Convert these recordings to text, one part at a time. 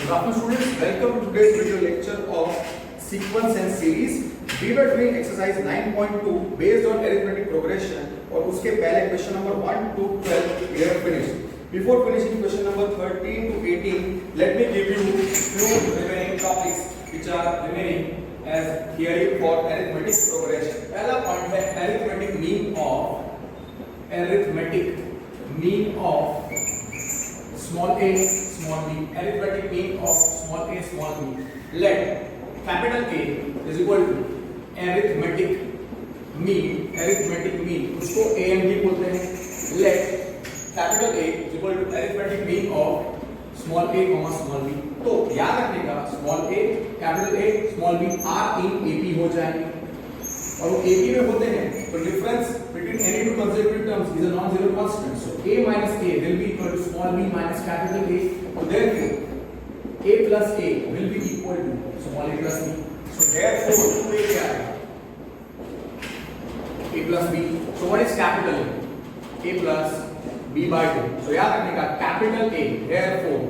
Good afternoon students, welcome to today's video lecture of sequence and series. We were doing exercise 9.2 based on arithmetic progression और उसके पहले question number 1 to 12 we have finished. Before finishing question number 13 to 18, let me give you few remaining topics which are remaining as theory for arithmetic progression. पहला point है arithmetic mean of small a small b, arithmetic mean of small a small b. Let capital A is equal to arithmetic mean उसको a and b बोलते हैं. Let capital A is equal to arithmetic mean of small a comma small b. तो याद रखने का small a capital A small b are in AP हो जाएंगे और वो AP में होते हैं तो difference between any two consecutive terms is a non-zero constant. So a minus a will be equal to small b minus capital A. So therefore a plus a will be equal to small a plus b. So therefore 2a क्या है? A plus b. So what is capital A? A plus b by 2. So याद रखने का capital A. Therefore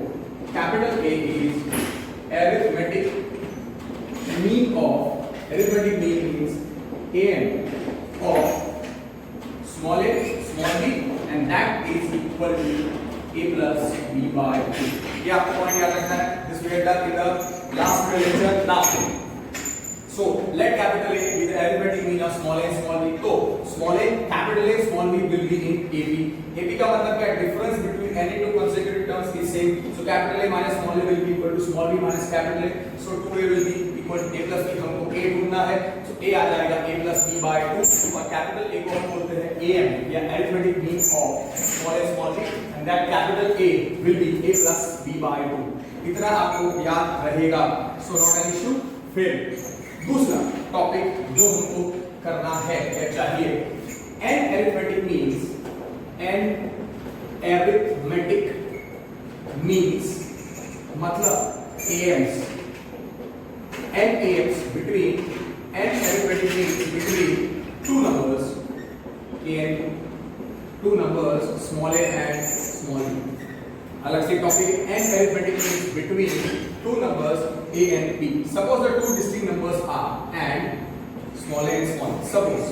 capital A is arithmetic mean means an of small a small b and that is equal to a plus b by 2. ये आपको point याद रखना है. This we had done in the last lecture. Now so let capital A be the arithmetic mean of small a and small b. तो small a capital A small b will be in AP. AP का मतलब क्या है? Difference between any two consecutive terms is same. So capital A minus small a will be equal to small b minus capital A. So 2a will be equal to a plus b. हमको a ढूंढना है. So a आ जाएगा a plus b by 2 और capital A को हम बोलते हैं AM या arithmetic mean of small a small b and that capital A will be a plus b by 2. इतना आपको याद रहेगा. So not an issue. फिर दूसरा टॉपिक जो हमको करना है या चाहिए an arithmetic means मतलब AMs between an arithmetic means between two numbers small a and small b. अलग से topic an arithmetic means between two numbers a and b. Suppose the two distinct numbers are and small a and small b. Suppose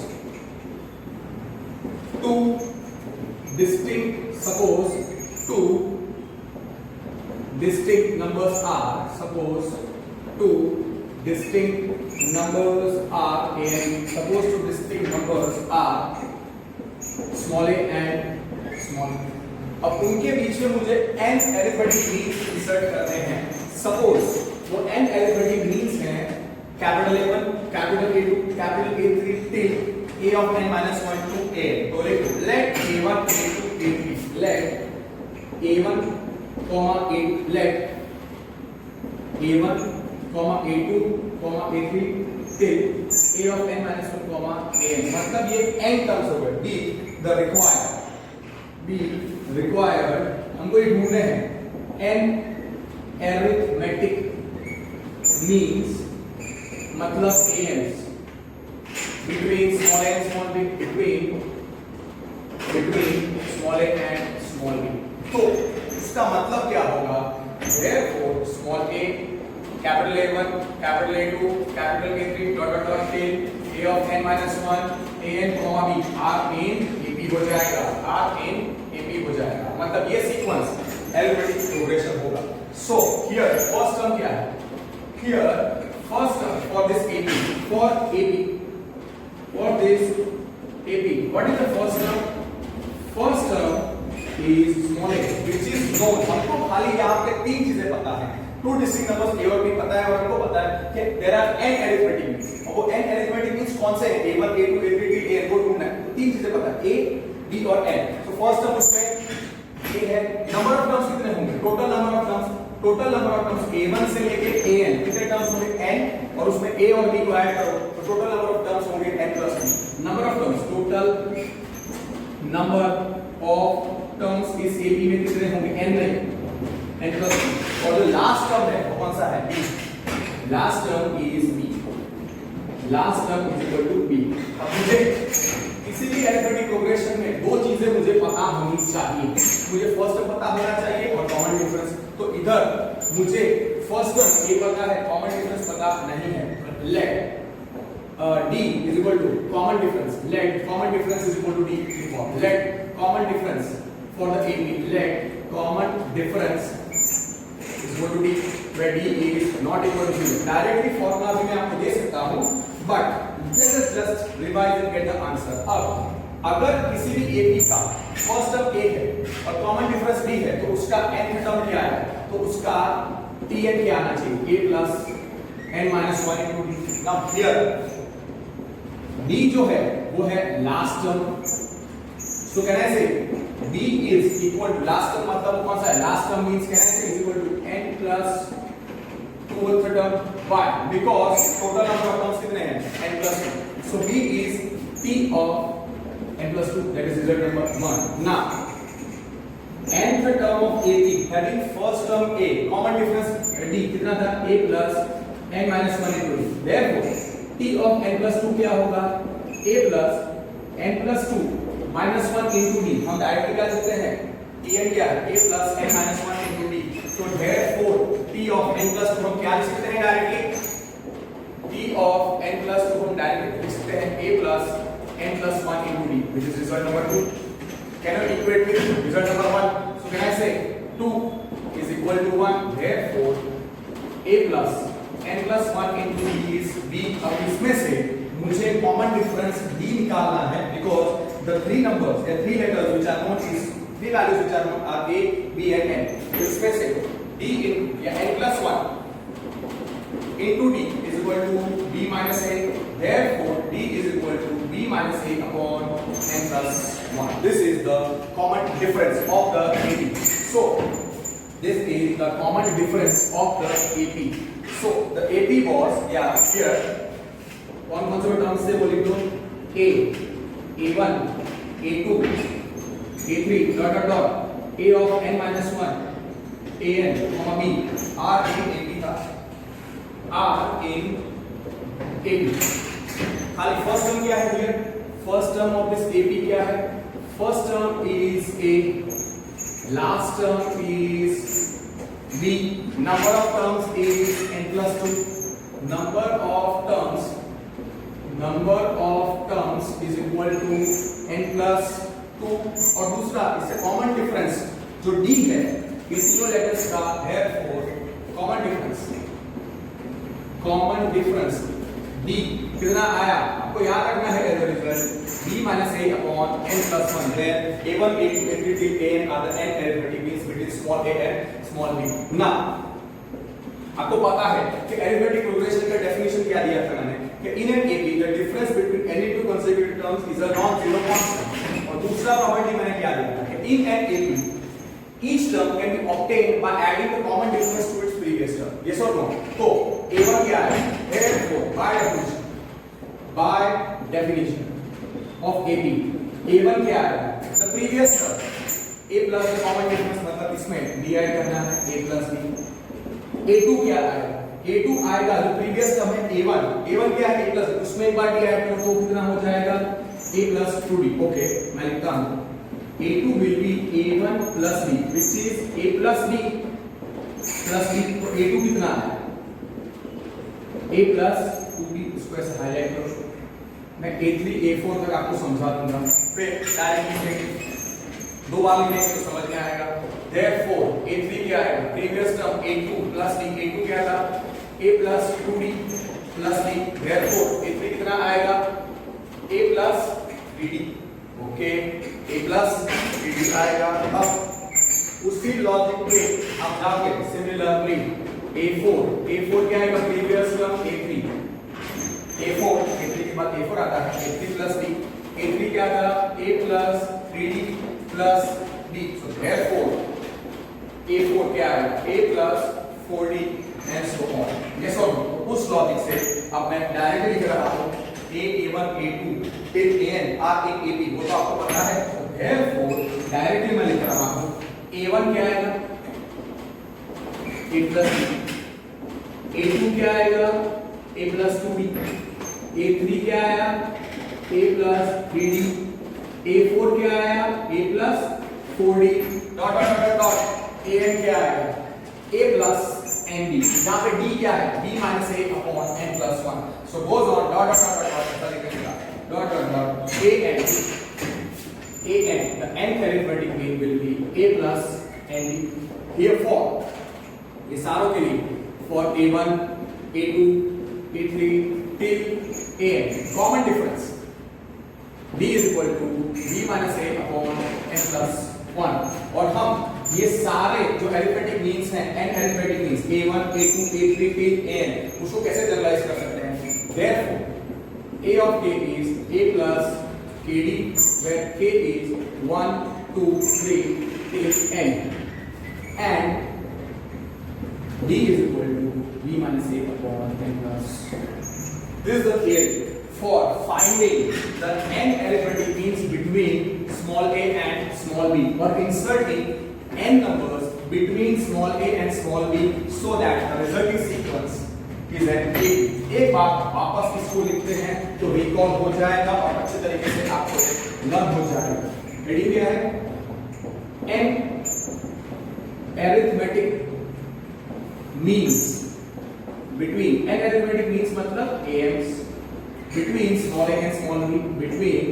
two distinct numbers are suppose two distinct numbers are small a and small b. अब उनके बीच में मुझे n arithmetic means insert करने हैं. Suppose वो n arithmetic means हैं capital A1, capital A2, capital A3 till a of n minus 1 to a. तो लिखो let A1, A2, A3 let A1, let A1, A2, A3 till a of n minus 1, an. मतलब ये n terms हो गए. B required हमको ये ढूंढने हैं n arithmetic means मतलब AMs between small a and small b between small a and small b. तो इसका मतलब क्या होगा? Therefore small a capital A1 capital A2 capital A3 dot till a of n minus 1 an comma b are in AP हो जाएगा. मतलब ये sequence arithmetic progression होगा. So here first term क्या है? Here first term for this AP what is the first term? First term is small a which is known. हमको खाली यहाँ पे तीन चीजें पता है. Two distinct numbers A और B पता है और हमको पता है कि there are n arithmetic means. और वो n arithmetic means कौन से हैं? A1, A2, A3 till A को ढूंढना है. तो तीन चीजें पता है A, B और n. So first term उसमें A है. नंबर ऑफ टर्म्स कितने होंगे? Total number of terms A1 से लेके AN कितने टर्म्स होंगे? n और उसमें A और B को ऐड करो तो टोटल नंबर ऑफ टर्म्स होंगे n plus 1. Number of terms total number of terms इस AP में कितने होंगे? n नहीं n plus 1. और जो लास्ट टर्म है वो कौन सा है? B. Last term is B. Last term is equal to B. अब मुझे किसी भी अरिथमेटिक प्रोग्रेशन में दो चीजें मुझे पता होनी चाहिए। मुझे फर्स्ट टर्म पता होना चाहिए और कॉमन डिफरेंस। तो इधर मुझे फर्स्ट टर्म ये पता है, कॉमन डिफरेंस पता नहीं है। Let d is equal to common difference. Let common difference is equal to d. Let common difference for the AP. Let common difference is equal to d, where d is not equal to 0. Directly formula भी मैं आपको दे सकता हूँ, but let us just revise and get the answer. अब अगर किसी भी AP का फर्स्ट टर्म a है और कॉमन डिफरेंस d है, तो उसका nth टर्म क्या है? तो उसका tn क्या आना चाहिए? a plus n minus 1 into d. Now here d जो है वो है last term. So can I say d is equal to last term, मतलब वो कौन सा है? Last term means can I say is equal to n plus 2th term. Why? Because total number of terms कितने हैं? n plus 2। So b is t ऑफ n plus 2, that is result number 1। Now nth term of AP having first term a, common difference d कितना था? a plus n minus 1 into d। therefore t of n plus 2 क्या होगा? a plus n plus 2 minus 1 into d। हम directly क्या लिखते हैं? tn क्या है? a plus n minus 1 into d। तो therefore t of n plus 2 हम क्या लिख सकते हैं directly? t of n plus 2 हम डायरेक्टली लिख सकते हैं a plus n plus 1 into d, which is result number 2. Can you equate with result number 1? So can I say 2 is equal to 1, therefore a plus n plus 1 into d is b। अब इसमें से मुझे common difference d निकालना है, because the three numbers, the three letters which are known is three values which are known are a, b and n। तो इसमें से d in या n plus 1 into d is equal to b minus a, therefore d is equal to b minus a upon n plus 1। This is the common difference of the AP। So this is the common difference of the AP। So the AP was, yeah, here कौन से terms से वो लिख दो? a, a1, a2, a3 dot dot dot a of n minus 1, an, b, r in AP था, r in AP। खाली first term क्या है here? First term of this AP क्या है? First term is a, last term is b, number of terms is n plus 2, number of terms is equal to n plus 2। और दूसरा इससे common difference जो d है ये तीनों letters का, therefore कॉमन डिफरेंस d कितना आया आपको याद रखना है as a result b minus a upon n plus 1, where a1, a2, a3 till an are the n arithmetic means between small a and small b। now आपको पता है कि arithmetic progression का definition क्या दिया था मैंने कि in an AP the difference between any two consecutive terms is a non-zero constant। और दूसरा प्रॉपर्टी मैंने क्या दिया था कि in an AP each term can be obtained by adding the common difference to its previous term। yes or no? तो a1 क्या है? therefore by definition of AP a1 क्या है? the previous term a plus the common difference, मतलब इसमें b add करना है a plus b। a2 क्या आएगा? a2 आएगा जो प्रीवियस टर्म है a1 क्या है? a plus, उसमें एक बार d ऐड करो तो कितना हो जाएगा? a plus 2d। ओके मैं लिखता हूं a2 will be a1 plus b which is a plus b plus b। तो a2 कितना है? a plus 2b, इसको ऐसे हाईलाइट करो। मैं a3 a4 तक आपको समझा दूंगा, फिर डायरेक्टली दो बार लिखेंगे तो समझ में आएगा। therefore a3 क्या आएगा? Previous term a2 plus d, a2 क्या था? a plus 2d plus d, therefore a3 कितना आएगा? a plus 3d। Okay a plus 3d आएगा। अब उसी लॉजिक पे आप जाके सिमिलरली a4 क्या आएगा? प्रीवियस टर्म a3 के बाद a4 आता है a3 plus d, a3 क्या था? a plus 3d plus d। so therefore a4 क्या आएगा? a plus 4d and so on। yes or no? तो उस लॉजिक से अब मैं डायरेक्टली लिख रहा हूं a1 a2 till an r in AP, वो तो आपको पता है। so therefore डायरेक्टली मैं लिख रहा हूं a1 क्या आएगा? a plus d, a2 क्या आएगा? a plus 2d, a3 क्या आया? a plus 3d A4 क्या आया A plus 4D dot dot dot dot AN क्या आएगा A plus ND, यहाँ पे D क्या है D minus A upon N plus 1, so goes on dot dot dot dot dot ऐसा लिखेगा dot dot dot AN, the nth arithmetic mean will be A plus ND. Here for ये सारों के लिए for A1, A2, A3 till AN, common difference D is equal to B minus A upon N plus 1, और हम ये सारे जो arithmetic means हैं n arithmetic means A1, A2, A3 till AN उसको कैसे जनरलाइज कर सकते हैं? Therefore A of k is A plus KD where k is 1, 2, 3 till n and D is equal to B minus A upon N plus. This is the theory for finding the n arithmetic means between small a and small b, or inserting n numbers between small a and small b so that the resulting sequence is an a. एक बार वापस इसको लिखते हैं तो recall हो जाएगा और अच्छे तरीके से आपको लर्न हो जाएगा. रेडी क्या है? n arithmetic means between n arithmetic means मतलब AMs between small a and small b, between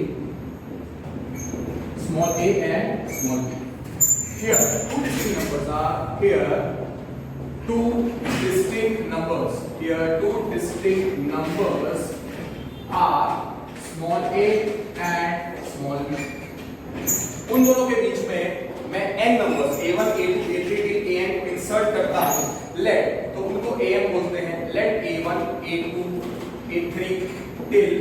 small a and small b. Here two distinct numbers are here. Two distinct numbers here. Two distinct numbers are small a and small b. उन दोनों के बीच में मैं n numbers A1, A2, A3 till AN को insert करता हूँ. Let तो उनको AM बोलते हैं. Let A1, A2, A3 till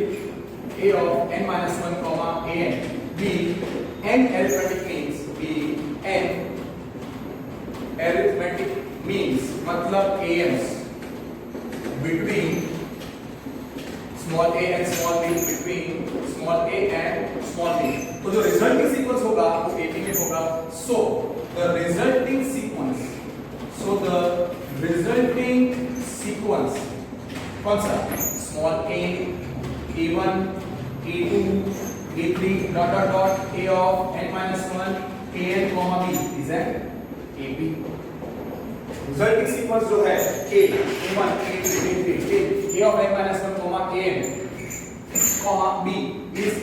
A of n minus 1 comma AN be n arithmetic means be n arithmetic means मतलब AMs between small a and small b, between small a and small b. तो जो resulting sequence होगा वो AP में होगा. So the resulting sequence कौन सा? Small a, A1, A2, A3 dot dot dot A of n minus 1 AN comma B is an AP. Resulting sequence जो है A1, A2, A3 A of n minus 1 comma AN comma B is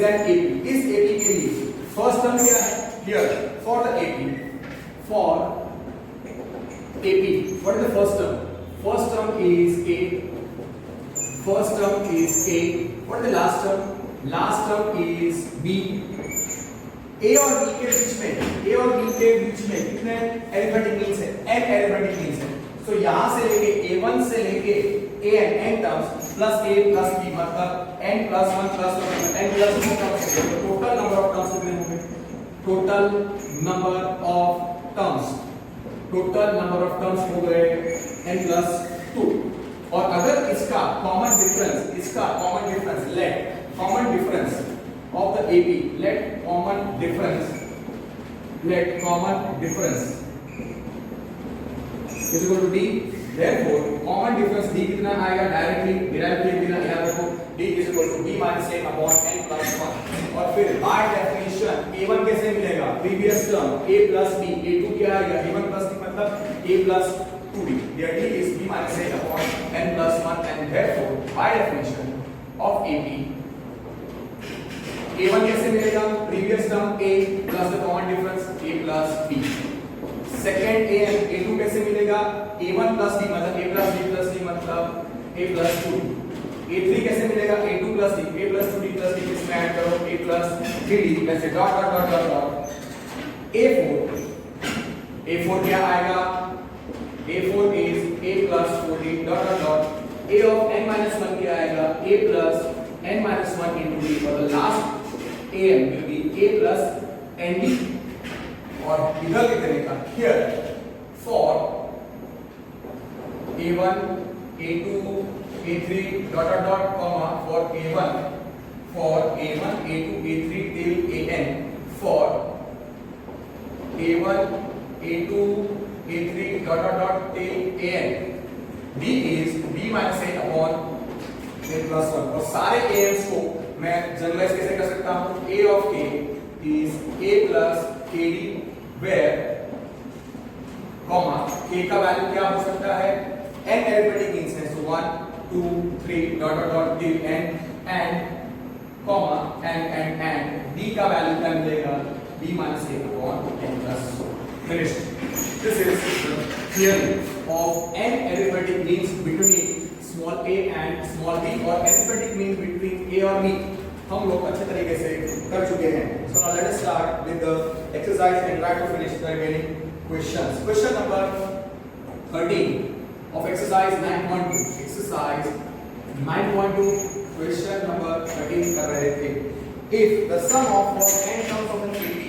an AP. इस AP के लिए first term क्या है? Here for the AP what is the first term? First term is A. First term is A. What is the last term? Last term is B. A और B के बीच में कितने arithmetic means है? n arithmetic means है. So यहाँ से लेके A1 से लेके AN n terms plus A plus B मतलब n plus 1 plus 1 n plus 2 terms. तो total number of terms कितने होंगे? Total number of terms हो गए n plus 2. और अगर इसका common difference let common difference of the AP let common difference is equal to D. Therefore common difference D कितना आएगा? डायरेक्टली देना याद रखो D is equal to B minus A upon n plus 1. और फिर by definition A1 कैसे मिलेगा? Previous term A plus B. A2 क्या आएगा? A1 plus B मतलब A plus 2D. There D is B minus A upon n plus 1 and therefore by definition of AP A1 कैसे मिलेगा? Previous term A plus the common difference A plus B. Second A and A2 कैसे मिलेगा? A1 plus D मतलब A plus D plus D मतलब A plus 2D. A3 कैसे मिलेगा? A2 plus D A plus 2D plus D इसमें add करो A plus 3D ऐसे dot dot dot dot dot. A4 क्या आएगा? A4 is A plus 4D dot dot dot. A of n minus 1 क्या आएगा? A plus n minus 1 into D. और the last AM will be A plus ND. और इधर लिखने का here for A1, A2, A3 dot dot dot comma for A1, A2, A3 till AN for A1, A2, A3 dot dot dot till AN. D is B minus A upon n plus 1. और सारे ANs को मैं generalise कैसे कर सकता हूं? a of k is a plus kd where comma k का value क्या हो सकता है? n अरिथमेटिक मीन्स है, सो 1 2 3 dot dot dot till n and comma and d का वैल्यू क्या मिलेगा? b minus a upon n plus finished. This is the theory of n arithmetic means between small a and small b or arithmetic mean between a और b हम लोग अच्छे तरीके से कर चुके हैं. So now let us start with the exercise and try to finish the remaining questions. Question number 13 of exercise 9.2. Exercise 9.2 question number 13 कर रहे थे. If the sum of all n terms of an AP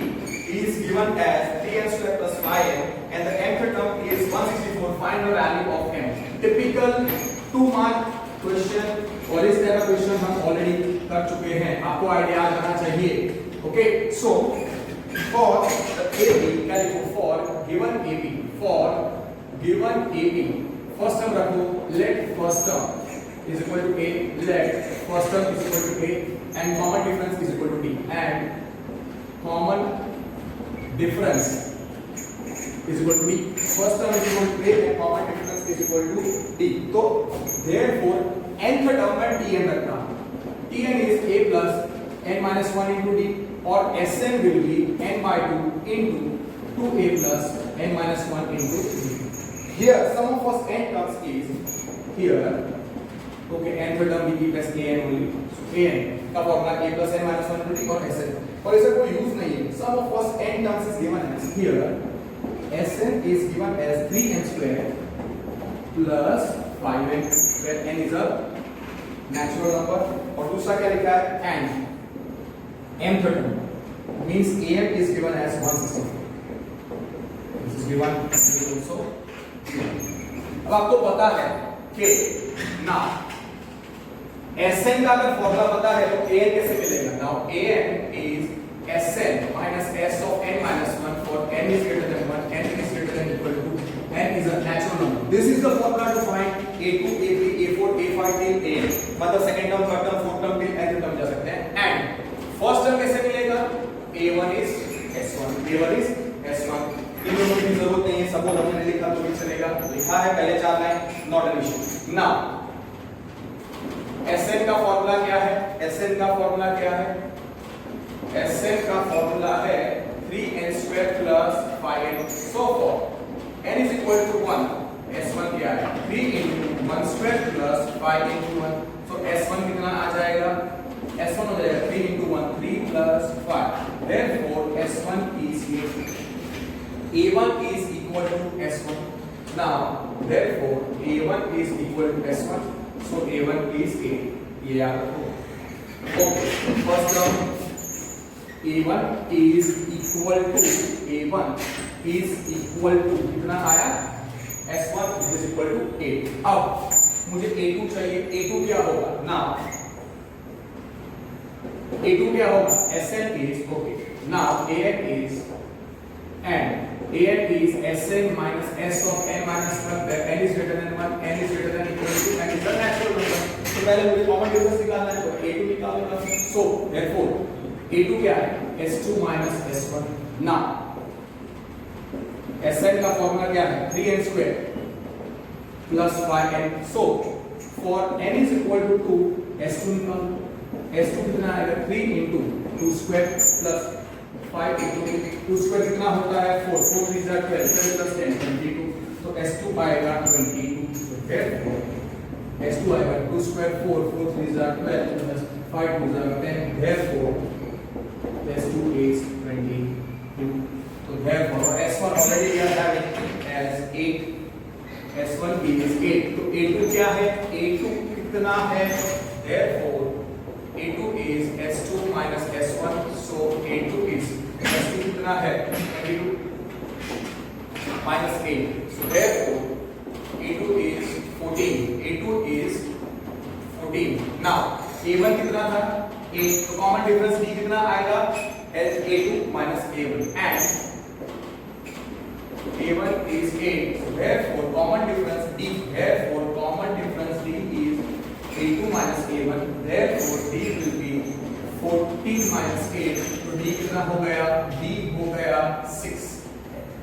is given as 3n square plus 5n and the nth term is 164, find the value of m. Typical 2 mark question और इस तरह का question हम already कर चुके हैं, आपको idea आ जाना चाहिए. ओके, सो फॉर AB क्या लिखो? For given AB first term रखो, let first term is equal to a, let first term is equal to a and common difference is equal to d, and common difference is equal to d. First term is equal to a and common difference is equal to d. तो therefore nth term में tn रखना. tn is a plus n minus 1 into d और sn will be n by 2 into 2a plus n minus 1 into d. Here sum of first n terms is here. Okay, n third term b plus an only. So an का formula a plus n minus 1 into d और sn. और इसका कोई use नहीं है. Sum of first n terms is given as here. Sn is given as 3n square plus 5n where n is a natural number. और दूसरा क्या लिखा है? And m third term means am is given as 164. This is given also. अब आपको पता है कि ना Sn का अगर फॉर्मूला पता है तो an कैसे मिलेगा? Now an is Sn minus s of n minus 1 for n is greater than 1, n is greater than equal to n is a natural number. This is the formula to find a2, a3, a4, a5 till an. मतलब second term, third term, fourth term till nth term जा सकते हैं. And first term कैसे मिलेगा? a1 is s1, a1 is s1. इन दोनों की जरूरत नहीं है, सपोज हमने लिखा तो भी चलेगा. लिखा है पहले 4 line, not an issue. Now Sn का फॉर्मूला क्या है? Sn का फॉर्मूला क्या है? Sn का फॉर्मूला है 3n square plus 5n. So for n is equal to 1, S1 क्या है? 3 into 1 square plus 5 into 1. So S1 कितना आ जाएगा? S1 हो जाएगा 3 into 1, 3 plus 5. Therefore S1 is A1 is equal to S1. Now therefore A1 is equal to S1. So A1 is A. ये याद रखो. Okay. First term A1 is equal to कितना आया? S1 is equal to 8. अब मुझे A2 चाहिए. A2 क्या होगा? Now A2 क्या होगा? Sn is okay. Now An is Sn minus s of n minus 1 where n is greater than 1, n is greater than equal to n is a natural number. तो पहले मुझे common difference निकालना है, तो a2 निकालूंगा. So therefore a2 क्या है? s2 minus s1. Now Sn का फॉर्मूला क्या है? 3n square plus 5n. So for n is equal to 2, s2 निकालो. s2 कितना आएगा? 3 into 2 square plus 5 into 2 square कितना होता है? 4. 4 3 जा 12, 12 plus 10 22. तो s2 आएगा 22. So therefore s2 आएगा 2 square 4, 4 3 जा 12 plus 5 2 जा 10. Therefore s2 is 22. So therefore s1 already we are having as 8. s1 is 8. तो a2 क्या है? a2 कितना है? Therefore a2 is s2 minus s1. So a2 is s2 कितना है? 22 minus 8. So therefore a2 is 14. a2 is 14. Now a1 कितना था? 8. तो कॉमन डिफरेंस d कितना आएगा? as a2 minus a1 and a1 is 8. So therefore common difference d. Therefore common difference d is a2 minus a1. Therefore d will be minus 8, तो d कितना हो गया? d हो गया 6,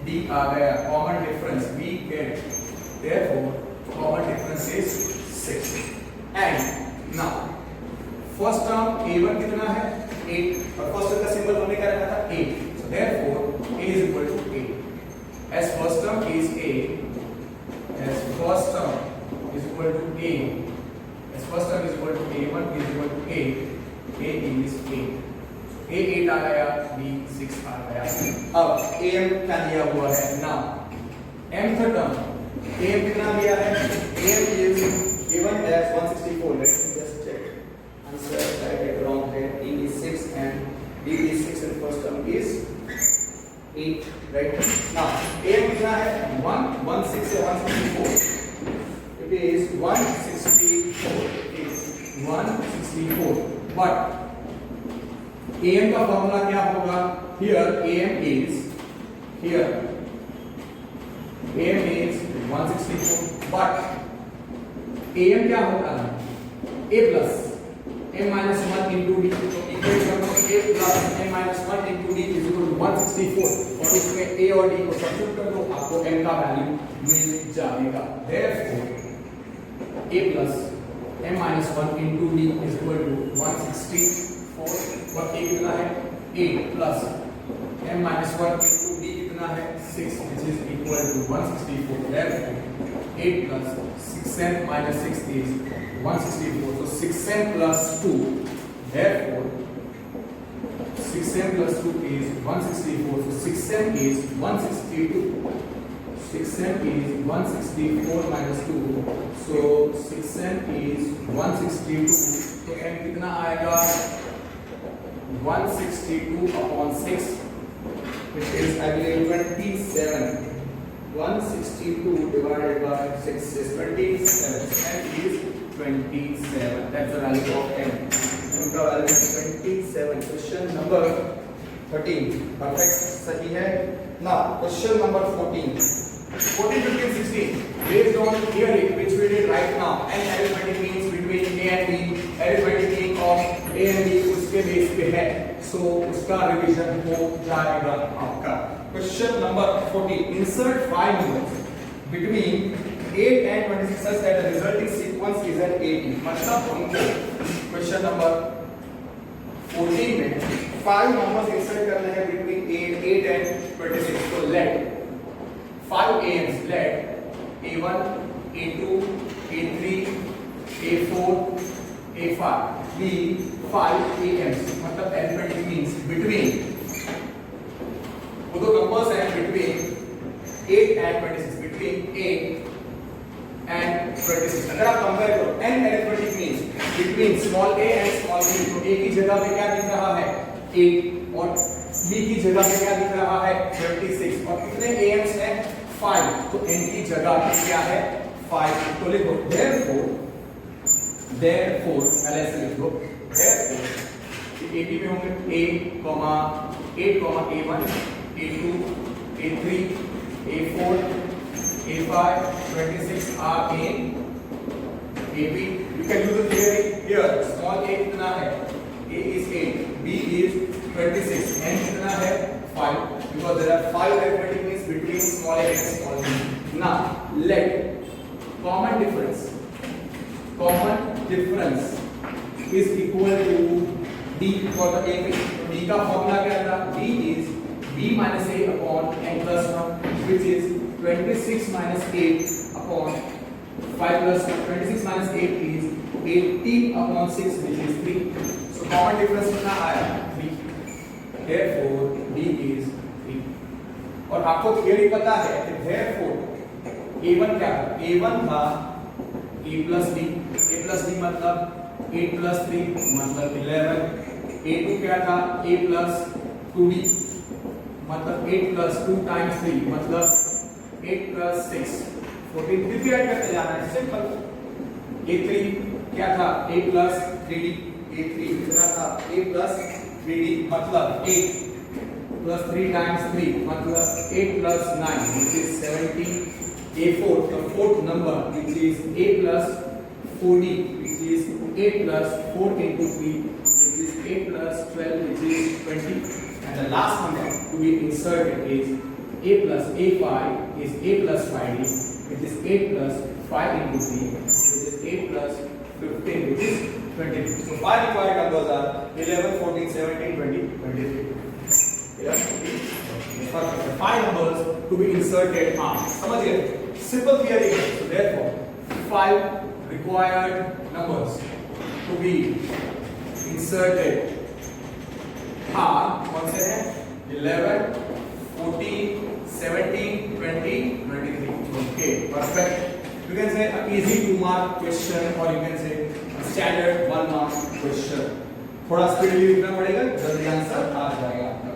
d आ गया common difference, we get therefore common difference is 6. And now first term a1 कितना है? 8, और फर्स्ट टर्म का सिंबल हमने क्या रखा था? 8. So therefore a is equal to 8. As first term is a, as first term is equal to a, as first term is equal to a1 is equal to a is 8. a 8 आ गया, b 6 आ गया. अब am क्या दिया हुआ है? Now mth term am कितना दिया है? am is given as 164. Let me just check. Answer I get wrong here. a is 6 and b is 6 and first term is 8, right? Now am कितना है? 116 से 164. It is 164. It is 164. But am का formula क्या होगा? Here am is 164. But am क्या होता है? a plus m minus 1 into d. तो इक्वेशन में a plus m minus 1 into d is equal to 164. और इसमें a और d को सब्स्टिट्यूट कर दो, आपको m का वैल्यू मिल जाएगा. Therefore a plus m minus 1 into d is equal to 164. और a कितना है? 8 plus m minus 1 into d कितना है? 6, which is equal to 164. Therefore 8 plus 6m minus 6 is 164. So 6m plus 2. Therefore 6m plus 2 is 164. So 6m is 162. 6m is 164 minus 2. So 6m is 162. तो m कितना आएगा? 162 upon 6, which is I believe 27. 162 divided by 6 is 27. M is 27. That's the value of M. M का value is 27. Question number 13. Perfect. सही है. Now question number 14. 14, 15, 16. Based on theory which we did right now, and arithmetic means between a and b, arithmetic mean of a and b उसके base पे है. So उसका revision हो जाएगा आपका. Question number 14. Insert 5 numbers between 8 and 26 such that the resulting sequence is an 80. मतलब हमको question number 14 में 5 numbers insert करने हैं between 8 and 26. So let 5 AMs, let A1, A2, A3, A4, A5 be 5 AMs. मतलब arithmetic means between वो दो numbers हैं between 8 and 26, between 8 and 26. अगर आप कंपेयर करो, n arithmetic means between small a and small b, तो a की जगह पे क्या दिख रहा है? 8 और b की जगह पे क्या दिख रहा है? 26. और कितने AMs हैं? 5. तो n की जगह पे क्या है? 5. तो लिखो therefore पहले ऐसे लिखो therefore 80 में होंगे a, 8, a1, A2, A3, A4, A5, 26 are in AB. You can use the theory here. Small a कितना है? A is 8, B is 26, n कितना है? 5. Because there are 5 arithmetic means between small a and small b. Now let common difference is equal to d for the a. तो d का formula क्या था? d is b minus a upon n plus 1, which is 26 minus 8 upon 5 plus 1. 26 minus 8 is 18 upon 6, which is 3. So common difference कितना आया? b. Therefore d is 3. और आपको theory पता है कि therefore a1 क्या था? a1 था a plus b. a plus b मतलब 8 plus 3 मतलब 11. a2 क्या था? a plus 2b मतलब 8 plus 2 times 3 मतलब 8 plus 6 14. फिर भी ऐड करते जाना है, सिंपल. a3 क्या था? a plus 3d. a3 कितना था? a plus 3d मतलब 8 plus 3 times 3 मतलब 8 plus 9 which is 17. a4 the fourth number which is a plus 4d which is 8 plus 4 into 3 which is 8 plus 12, which is 20. And the last number to be inserted is a plus a5 is a plus 5d, which is 8 plus 5 into 3, which is 8 plus 15, which is 23. So 5 required numbers are 11, 14, 17, 20, 23. 5 numbers to be inserted are, समझिए, simple theory है. So therefore 5 required numbers to be inserted are कौन से हैं? 11, 14, 17, 20, 23. Okay, perfect. You can say an easy 2-mark question or you can say a standard 1-mark question. थोड़ा speedly लिखना पड़ेगा, जल्दी answer आ जाएगा आपका.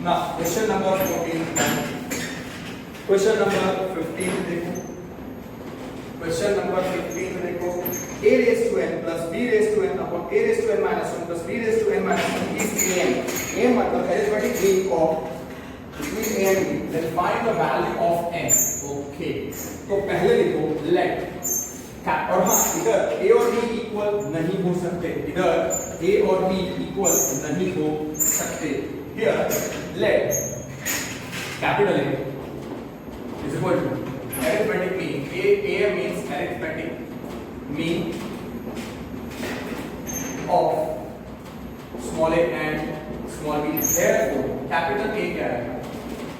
Now question number 14. Question number 15 देखो. Question number 15 देखो. A raised to n plus b raised to n upon a raised to n minus 1 plus b raised to n minus 1 is an. A मतलब arithmetic mean of between a and b. Then find the value of n. Okay. तो पहले लिखो let. और हाँ, इधर a और b equal नहीं हो सकते. इधर a और b इक्वल नहीं हो सकते. Here let capital A is equal to arithmetic mean. A means arithmetic mean of small a and small b. Therefore capital A क्या है?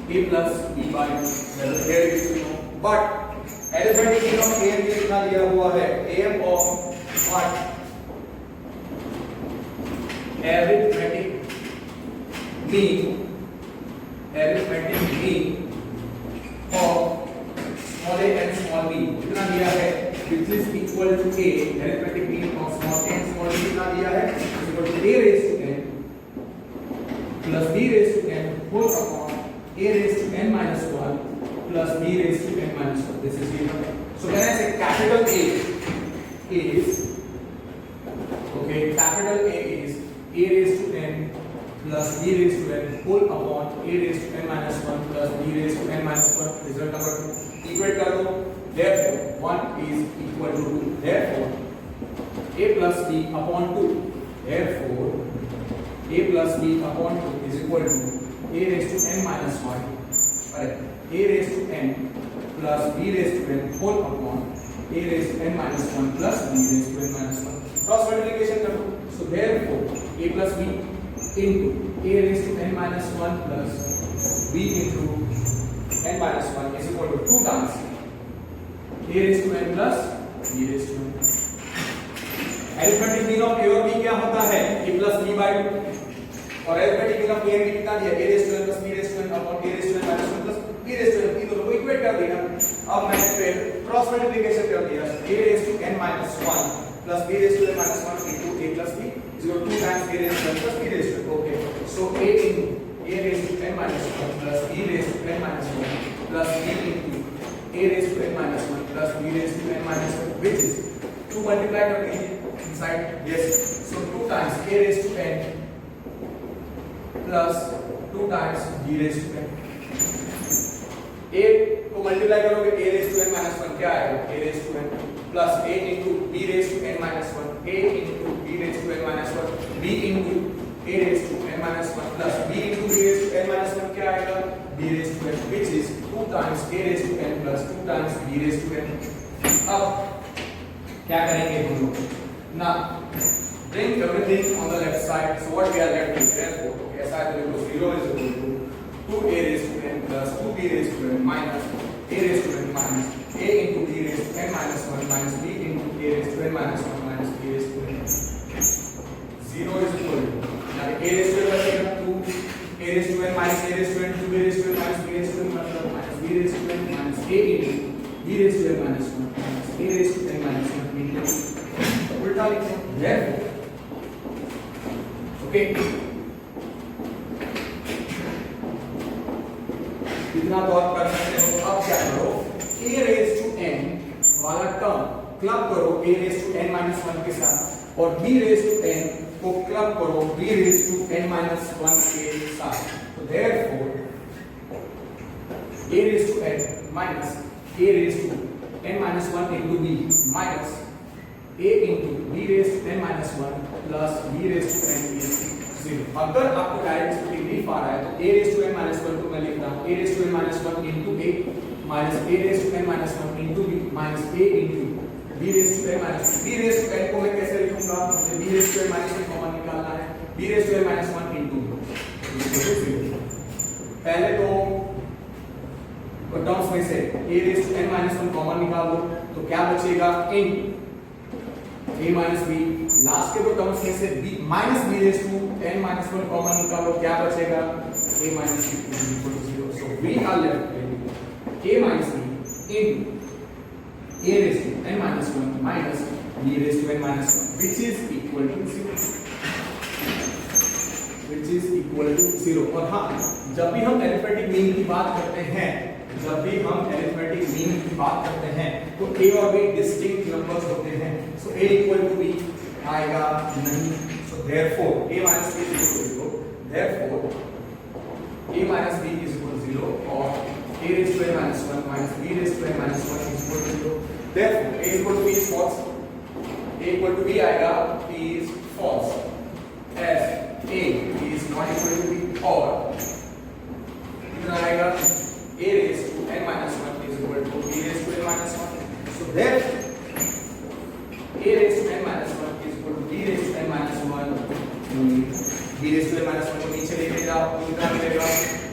A plus b by here is to know. But arithmetic mean of A भी कितना दिया हुआ है? AM of what? Arithmetic mean of small a and small b कितना दिया है? Which is equal to a. Arithmetic mean of small a and small b कितना दिया है? Is equal to a raised to n plus b raised to n whole upon a raised to n minus 1 plus b raised to n minus 1. This is given. So when I say capital A is, okay, capital A is a raised to n plus b raised to n whole upon a raised to n minus 1 plus b raised to n minus 1. Result number 2. Equate कर दो. Therefore 1 is equal to 2. Therefore a plus b upon 2. Therefore a plus b upon 2 is equal to a raised to n minus 1. Correct. A raised to n plus b raised to n whole upon a raised to n minus 1 plus b raised to n minus 1. Cross multiplication कर दो. So therefore a plus b into a raised to n minus 1 plus b into n minus 1 is equal to 2 times a raised to n plus b raised to n. Arithmetic mean of a और b क्या होता है? a plus b by 2. और arithmetic mean of a and b कितना दिया? a raised to n plus b raised to n upon a raised to n minus 1 plus b raised to n. इन दोनों को equate कर दिया. अब मैंने फिर क्रॉस मल्टीप्लिकेशन कर दिया. a raised to n minus 1 plus b raised to n minus 1 into a plus b is equal to 2 times a raised to n plus b raised to n. Okay. So a into a raised to n minus 1 plus b raised to n minus 1 plus b into a raised to n minus 1 plus b raised to n minus 1, which is 2 multiply कर दीजिए inside. Yes. So 2 times a raised to n plus 2 times b raised to n. a को multiply करोगे a raised to n minus 1 क्या आएगा? a raised to n plus a into b raised to n minus 1, a into b raised to n minus 1, b into a raised to n minus 1 plus b into b raised to n minus 1 क्या आएगा? b raised to n, which is 2 times a raised to n plus 2 times b raised to n. अब क्या करेंगे हम लोग? Now bring everything on the left side. So what we are left with? Therefore, ऐसा है तो 0 is equal to 2a raised to n plus 2b raised to n minus a raised to n minus a into b raised to n minus 1 minus b into a raised to n minus 1 minus b raised to n. 0 is equal to, now a raised to n बचेगा 2 a raised to n minus a raised to n 2b raised to n minus b raised to n मतलब minus b raised to n minus a into b raised to n minus 1 minus a raised to n minus 1 into उल्टा लिखो. Therefore, okay, इतना तो आप कर सकते हो. अब क्या करो? a raised to n वाला टर्म क्लब करो a raised to n minus 1 के साथ और b raised to n को क्लब करो b raised to n minus 1 के साथ. So therefore a raised to n minus a raised to n minus 1 into b minus a into b raised to n minus 1 plus b raised to n is 0। अगर आपको direct splitting नहीं पा रहा है तो a raised to n minus 1 को मैं लिख रहा हूं a raised to n minus 1 into a minus a raised to n minus 1 into b minus a into b raised to n minus b raised to n को मैं कैसे लिखूंगा, मुझे b raised to n minus 1 common निकालना है, b raised to n minus 1 into पहले तो terms में से a raised to n minus 1 common निकाल दो तो क्या बचेगा इन a minus b, लास्ट के दो टर्म्स में से b minus b raised to n minus 1 common निकालो क्या बचेगा a minus b is equal to 0. So we are left with a minus b in a raised to n minus 1 minus b raised to n minus 1 which is equal to 0, which is equal to 0. और हाँ, जब भी हम arithmetic mean की बात करते हैं, जब भी हम अरिथमेटिक मीन की बात करते हैं तो a और b डिस्टिंक्ट नंबर्स होते हैं. So a equal to b आएगा नहीं. So therefore a minus b is equal to 0. Therefore a minus b is equal to 0 or a raised to n minus 1 minus b raised to n minus 1 is equal to 0. Therefore a equal to b is false. a equal to b आएगा, b is false as a is not equal to b और कितना आएगा a raised to n minus 1 is equal to b raised to n minus 1. So therefore a raised to n minus 1 is equal to b raised to n minus 1. b raised to n minus 1 को नीचे लेके जाओ तो कितना मिलेगा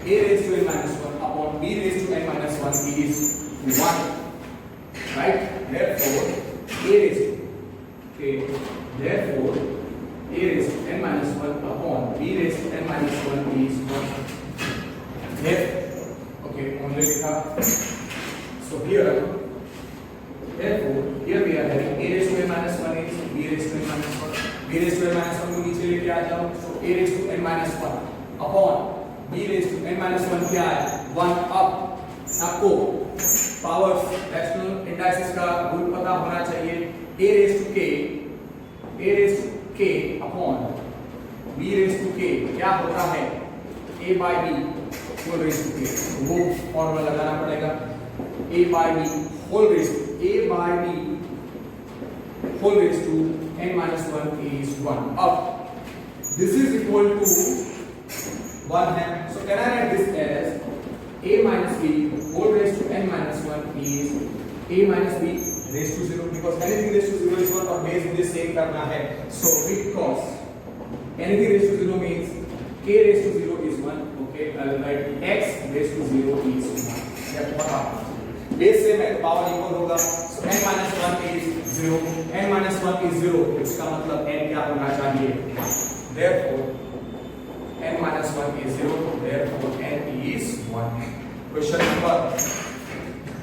a raised to n minus 1 upon b raised to n minus 1 is 1, right? Therefore a raised to therefore a raised to n minus 1 upon b raised to n minus 1 is 1. Okay, only लिखा. So here therefore here we are having a raised to n minus 1 is b raised to n minus 1. b raised to n minus 1 को नीचे लेके आ जाओ. So a raised to n minus 1 upon b raised to n minus 1 क्या है 1 up. आपको powers rational indices का rule पता होना चाहिए. a raised to k upon b raised to k क्या होता है a by b whole raised to k. वो फॉर्मूला लगाना पड़ेगा. a by b whole raised to a by b whole raised to n minus 1 is 1. Up this is equal to 1 है. So can I write this as a minus b whole raised to n minus 1 is a minus b raised to 0 because anything raised to 0 is 1 और base मुझे same करना है. So because anything raised to 0 means k raised to 0 is 1. Okay, I will write x raised to 0 is 1. क्या पता base same है तो power equal होगा. So n minus 1 is 0. n minus 1 is 0. इसका मतलब n क्या होना चाहिए. Therefore n minus 1 is 0. Therefore n is 1. Question number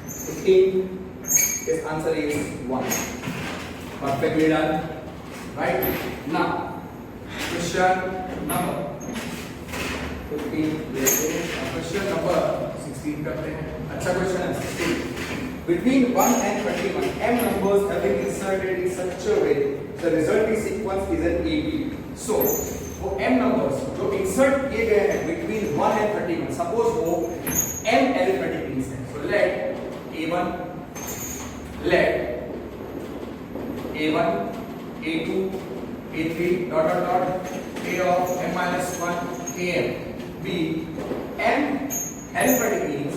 15. His answer is 1. Perfectly done. Right? Now, question number 15. Question number 16 करते हैं. अच्छा क्वेश्चन है 16. Between 1 and 21, m numbers have been inserted in such a way the resulting sequence is an AB. So, वो m numbers जो insert किए गए हैं between 1 and 31, suppose वो m arithmetic means है. So let A1, let A1, A2, A3 dot dot dot A of m minus 1 am be m arithmetic means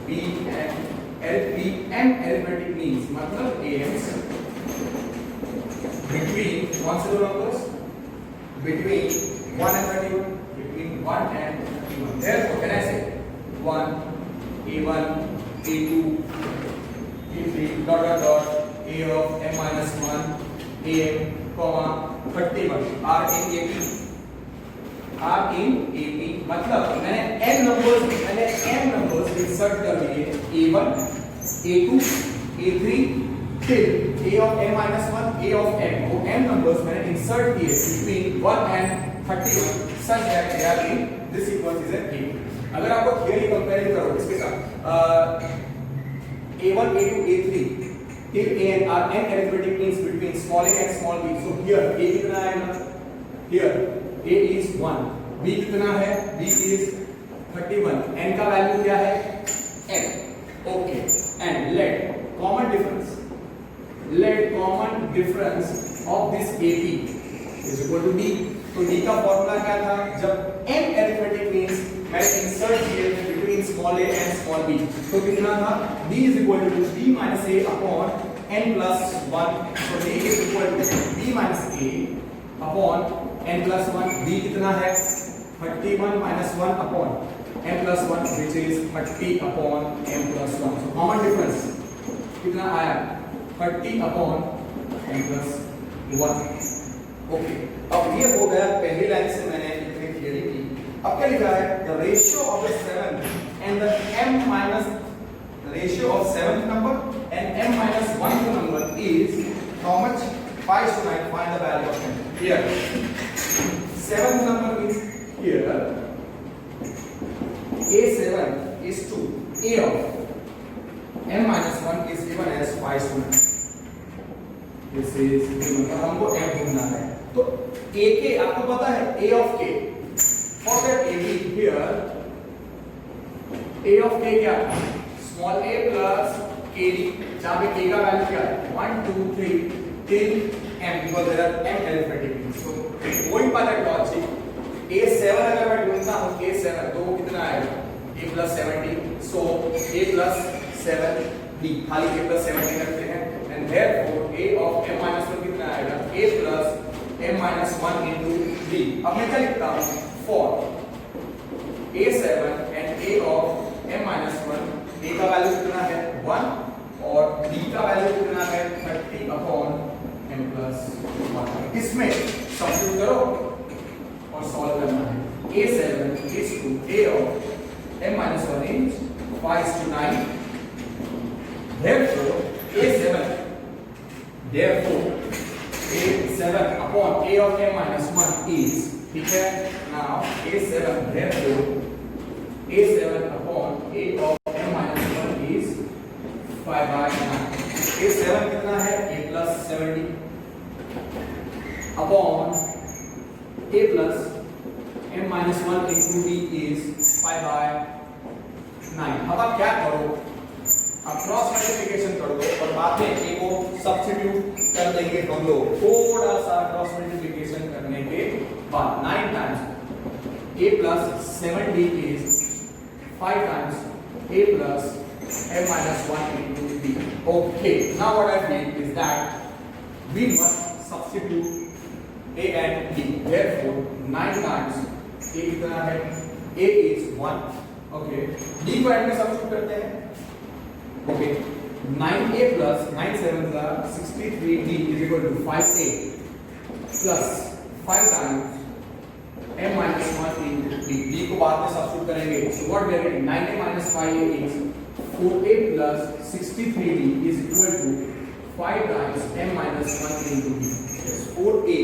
b m arithmetic means मतलब am's between कौन से दो numbers between 1 and 31 between 1 and 31. Therefore can I say 1 A1 A2 A3 dot dot dot A of m minus 1 am comma 31 are in AP मतलब मैंने n numbers insert कर दिए A1 A2 A3 till A of m minus 1 A of m वो n numbers मैंने insert किए between 1 and 31 such that they are in this sequence is an AP. अगर आपको theory compare करो इसके साथ A1 A2 A3 till an are n arithmetic means between small a and small b. So here a कितना आएगा, here a is 1, b कितना है, b is 31, n का वैल्यू क्या है n. Okay, and let common difference of this AP is equal to b. तो d का formula क्या था? जब m अरिथमेटिक मींस मैं इंसर्ट किए थे between small a and small b, तो कितना था? d is equal to b minus a upon n plus 1. so d is equal to b minus a upon n plus 1. d कितना है? 31 minus 1 upon m plus 1, which is 30 upon m plus 1. so common difference कितना आया? 30 upon m plus 1. Okay, अब ये हो गया पहली line से मैंने इतनी थियरी की. अब क्या लिखा है? The ratio of the 7 and the m minus the ratio of 7th number and m minus 1th number is how much? 5 to 9. Find the value of m. Here 7th number is here a7 is to a of m minus 1 is given as 5 to 9. This is given. हमको m ढूंढना है. तो a के आपको पता है a of k. For that a b here a of k क्या है? Small a plus k d. जहाँ पे k का वैल्यू क्या है? 1 2 3 till m because there are m arithmetic means. So going by that logic a7 अगर मैं ढूंढता हूँ a7 तो वो कितना आएगा? a plus 70. So a plus 7d. खाली a plus 70 रखते हैं. And therefore a of m minus 1 कितना आएगा? a plus m minus 1 into d. अब मैं क्या लिखता हूँ? For a7 and a of m minus 1, a का वैल्यू कितना है? 1 और d का वैल्यू कितना है? 30 upon m plus 1. इसमें सब्स्टिट्यूट करो और सॉल्व करना है. a7 is to a of m minus 1 is 5 to 9. Therefore a7 upon a of m minus 1 is, ठीक है? Now a7 therefore a7 upon a of m minus 1 is 5 by 9. a7 कितना है? a plus 70 upon a plus m minus 1 into d is 5 by 9. अब आप क्या करो? अब cross multiplication कर दो और बाद में a को सब्स्टिट्यूट कर देंगे हम लोग. थोड़ा सा क्रॉस मल्टीप्लिकेशन करने के बाद 9 times a plus 7d is 5 times a plus m minus 1 into d. Okay, now what I feel is that we must substitute a and d. Therefore 9 times a कितना है? a is 1. Okay, d को and में substitute करते हैं. Okay, 9a plus 9 7s are 63d is equal to 5a plus 5 times m minus 1 into d. d को बाद में substitute करेंगे. So what we are getting? 9a minus 5a is 4a plus 63d is equal to 5 times m minus 1 into d. Yes, 4a.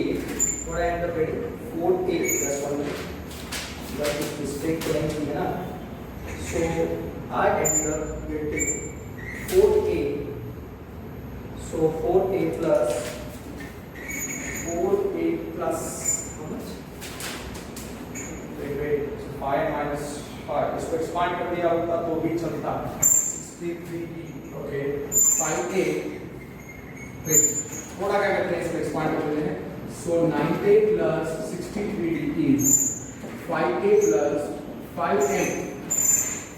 What I end up getting? 4a plus 1. That is mistake करेंगे ना. So I end up getting 4a. So 4a plus how much? Wait. So 5 minus 5. इसको expand कर दिया होता तो भी चलता. 63d. Okay. 5a. Wait. थोड़ा क्या करते हैं इसको एक्सपांड कर देते हैं. So 9a plus 63d is 5a plus 5m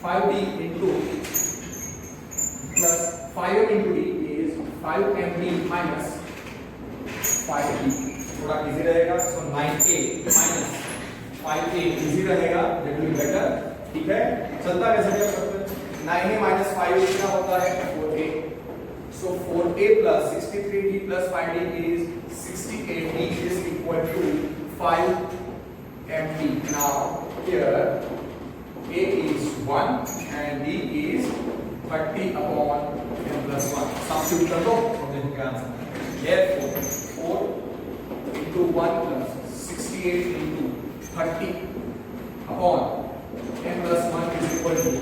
5d into plus 5m into d is 5md minus 5d. थोड़ा इजी रहेगा. So 9a minus 5a easy रहेगा. that will be better. ठीक है? चलता कैसे क्या करते हैं? 9a minus 5a कितना होता है? 4a. So 4a plus 63d plus 5d is 68d is equal to 5md. Now here a is 1 and d is 30 upon m plus 1. Substitute कर दो और देखो क्या आंसर है. Therefore 4 into 1 plus 68 into 30 upon m plus 1 is equal to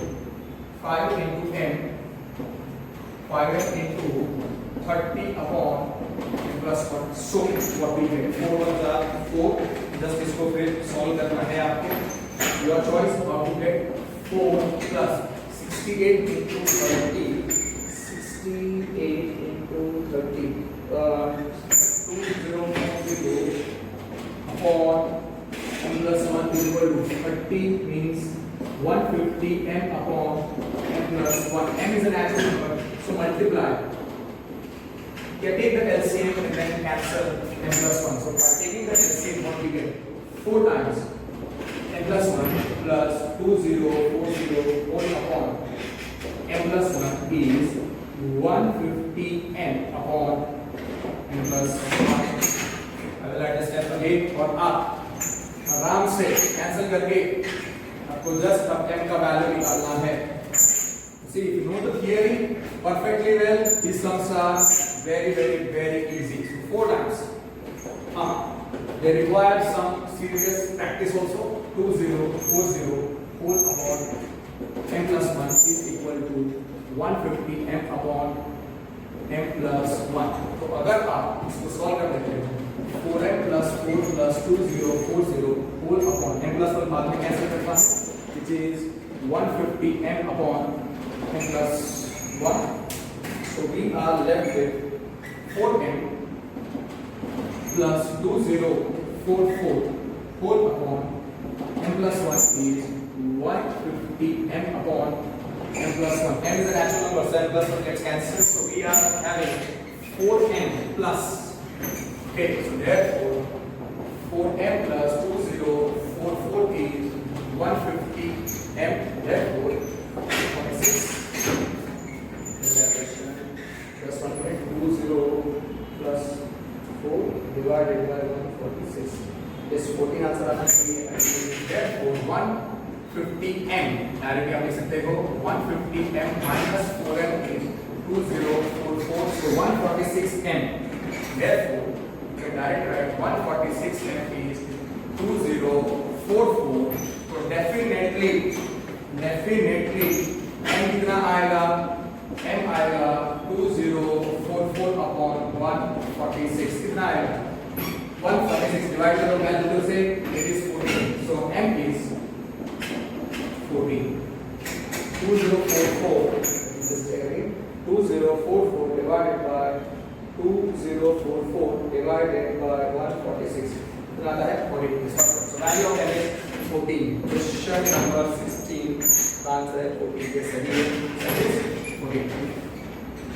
5 into m 5m into 30 upon m plus 1. So what we get? 4 1 are 4. just इसको फिर solve करना है आपको. Your choice how to get 4 plus 68 into 30. 68 into 30. 2040 upon 30 means 150 m upon m plus 1. M is a natural number, so multiply. You take the LCM and then cancel m plus 1. So by taking the LCM, what we get? 4 times m plus 1 plus 2040 whole upon m plus 1 is 150 m upon m plus 1. I will write the step again और आप आराम से cancel करके आपको just अब m का value निकालना है. See, if you know the theory perfectly well, these sums are very easy. So 4 times. They require some serious practice also. 2040 whole upon m plus 1 is equal to 150 m upon m plus 1. तो अगर आप इसको solve कर देते हो 4m plus 4 plus 2040 whole upon m plus 1 बाद में cancel करता है, which is 150 m upon m plus 1. So we are left with 4m plus 2044 whole upon m plus 1 is 150 m upon m plus 1. M is a natural number, so m plus 1 gets cancelled. So we are having 4m plus. Okay, so therefore 4m plus 2044 is 150 m. Therefore 46. Plus 1.20 plus 4 divided by 146. This 14 answer आना चाहिए. Therefore 150 m. Directly आप लिख सकते हो 150 m minus 4m is 2044. So 146 m. Therefore you can directly write 146 m is 2044. So definitely m कितना आएगा? m आएगा 2044 upon 146. कितना आएगा? 146 डिवाइड करो वैल्यू से, it is 14. So m is 14. 2044 just again 2044 divided by 2044 divided by 146. कितना आता है? 14. So value of m is 14. Question number 16 का आंसर है 14. के सही है. 14.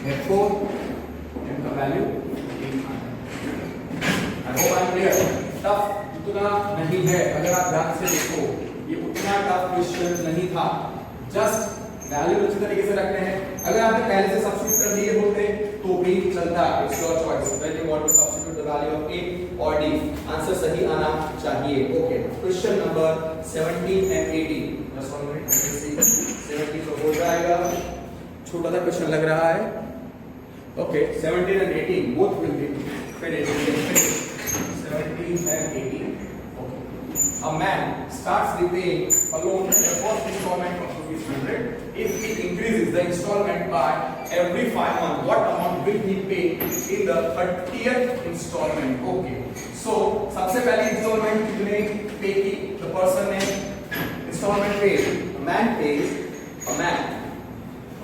Therefore m का वैल्यू 14 आता है. I hope I am clear. Tough उतना नहीं है. अगर आप ध्यान से देखो ये उतना टफ क्वेश्चन नहीं था. जस्ट वैल्यू अच्छी तरीके से रखते हैं. अगर आपने पहले से सब्स्टिट्यूट कर दिए होते तो भी चलता. It's your choice when you want to substitute the value of a और d. आंसर सही आना चाहिए. Okay, question number 17 and 18. बस 1 मिनट. 17 तो हो जाएगा. छोटा सा क्वेश्चन लग रहा है. Okay, 17 and 18 both will be finished. 17 and 18. Okay. A man starts repaying a loan at the first installment of ₹100. If he increases the installment by every 5 months, what amount will he pay in the 30th installment? Okay. So सबसे पहली installment कितने पे की? The person ने installment paid. A man pays.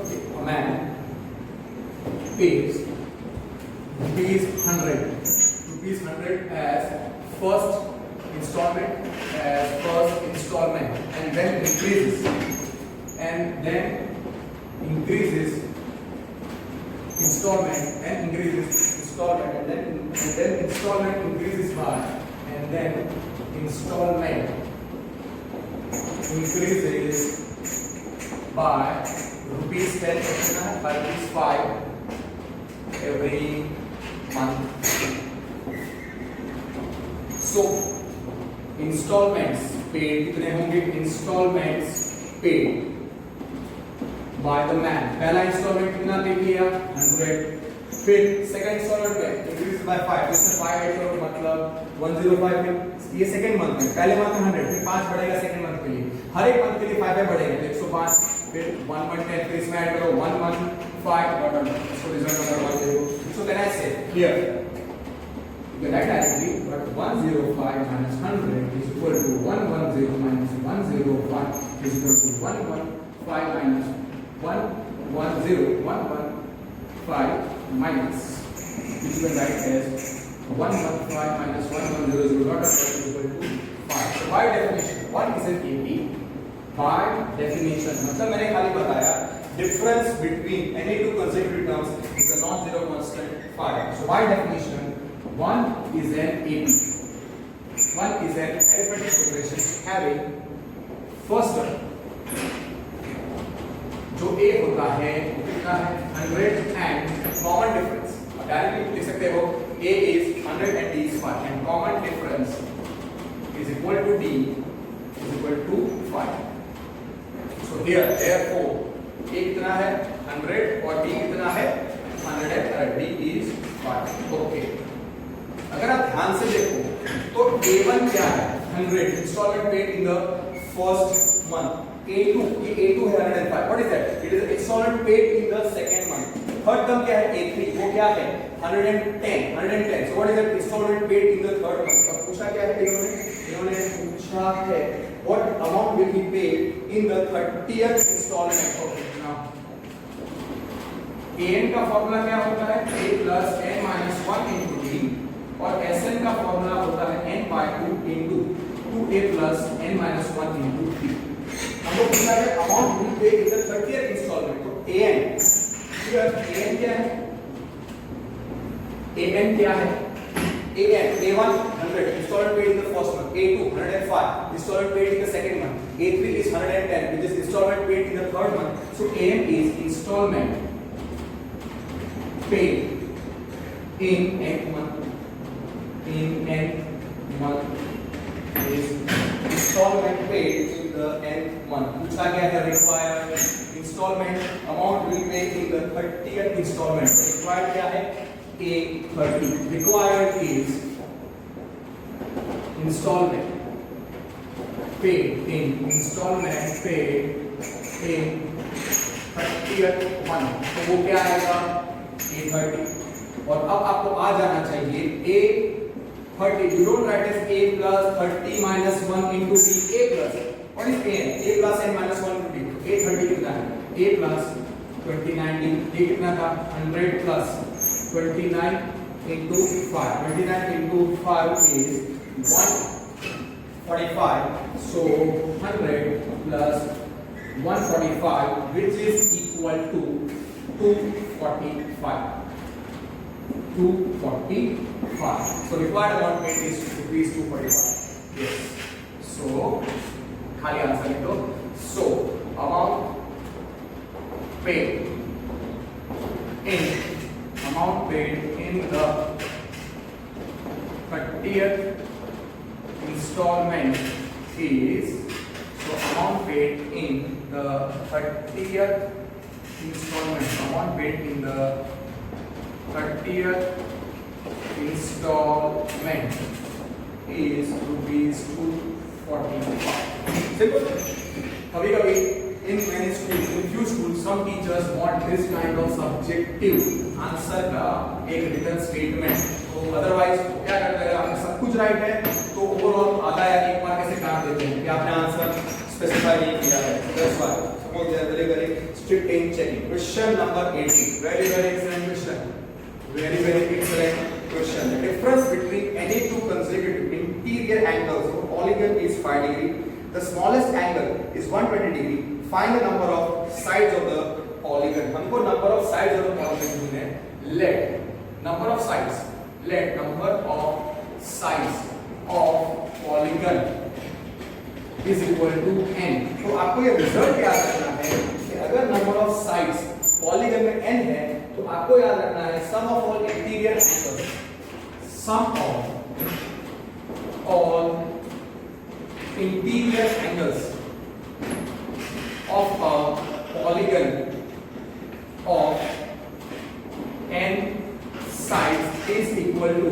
Okay. A man pays ₹100. ₹100 as first installment, and then increases installment and increases installment, and then installment increases by, and then installment increases by ₹10 by ₹5 every month. So installments paid कितने होंगे? Installments paid by the man. पहला installment कितना पे किया? 100. फिर second installment पे increase by 5. इसमें 5 add करो मतलब 105 है. ये second month में. पहले month में 100, फिर 5 बढ़ेगा second month के लिए. हर एक month के लिए 5 बढ़ेगा तो 105. फिर 1 month 10, फिर इसमें ऐड करो 1 month 5. So result number 10. So can I say here? You can write directly, but 105 minus 100 is equal to 110 minus 105 is equal to 115 minus 110 115 minus, which you can write as 115 minus 110 is not equal to 5. So by definition, what is an AP? By definition, मतलब मैंने खाली बताया difference between any two consecutive terms is a non-zero constant phi. So by definition, one is an AP. One is an arithmetic progression having first term. जो A होता है वो कितना है 100 and common difference. डायरेक्टली लिख सकते हो A is 100 and D is 5 and common difference is equal to D is equal to 5. So here therefore A कितना है 100 और D कितना है 100 and D is 5. Okay. अगर आप ध्यान से देखो तो A1 क्या है 100 installment paid in the first month. A2 ये A2 है 105. What is that? It is installment paid in the second month. Third term क्या है A3 वो क्या है 110. So what is that installment paid in the third month? अब पूछा क्या है इन्होंने पूछा है what amount will be paid in the 30th installment. Okay, now an का फॉर्मूला क्या होता है a plus n minus 1 into d और sn का फॉर्मूला होता है n by 2 into 2a plus n minus 1 into d. हमको पूछा है amount will be paid in the 30th installment. तो an an क्या है an क्या है an A1 100 installment paid in the first month, A2 105 installment paid in the second month, A3 is 110 which is installment paid in the third month. So an is installment paid in nth month. In nth month is installment paid in the nth month. पूछा गया है required installment amount will pay in the 30th installment. Required क्या है A30. Required is installment paid in 30th month. तो वो क्या आएगा A30. और अब आपको आ जाना चाहिए A30. You don't write as A plus 30 minus 1 into D. A plus. What is A? A plus n minus 1 into D. A30 कितना है? A plus 29D. ये कितना था? 100 plus 29 into 5. 29 into 5 is 145. So 100 plus 145, which is equal to 245. 245. So required amount paid is rupees 245. Yes. So खाली answer लिख दो. So amount paid in the 30th installment is amount paid in the 30th installment. Amount paid in the 30th installment is rupees 245. Simple. कभी-कभी in many schools, in few schools, some teachers want this kind of subjective answer का एक written statement. तो otherwise क्या करते हैं अगर सब कुछ right है तो overall आधा या एक मार्क से काट देते हैं कि आपने आंसर specify नहीं किया है. That's why. Suppose they are very strict in checking. Question number 18. Very excellent question. Very excellent question. The difference between any two consecutive interior angles of a polygon is 5 degree. The smallest angle is 120 degree. Find the number of sides of the polygon. हमको number of sides of the polygon ढूंढना है. Let number of sides of polygon is equal to n. तो आपको ये result याद रखना है कि अगर number of sides polygon में n है तो आपको याद रखना है sum of all interior angles. Sum of all interior angles of a polygon of n sides is equal to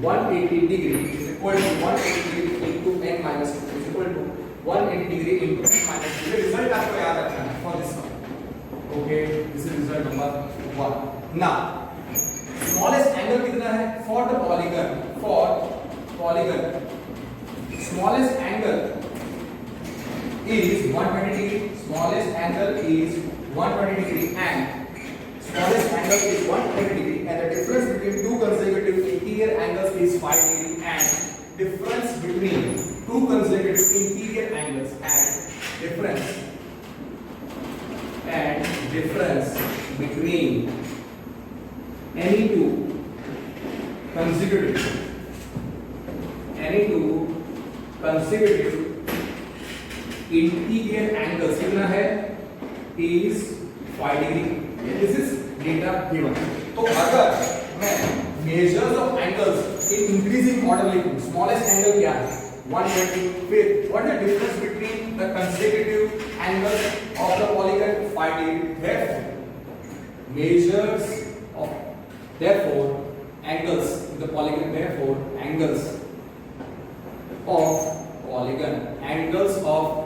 180 degree is equal to 180 degree into n minus 2 is equal to 180 degree into n minus 2. Result आपको याद रखना है for this one. Okay, this is result number 1. Now, smallest angle कितना है for the polygon? Smallest angle is 120 degree. Smallest angle is 120 degree and smallest angle is 120 degree and the difference between two consecutive interior angles is 5 degree and difference between two consecutive interior difference between any two consecutive interior angles कितना है is 5 degree. This is data given. तो अगर मैं measures of angles in increasing order लिखूं, smallest angle क्या है 120. फिर what is the difference between the consecutive angles of the polygon 5 degree. Therefore angles in the polygon, therefore angles of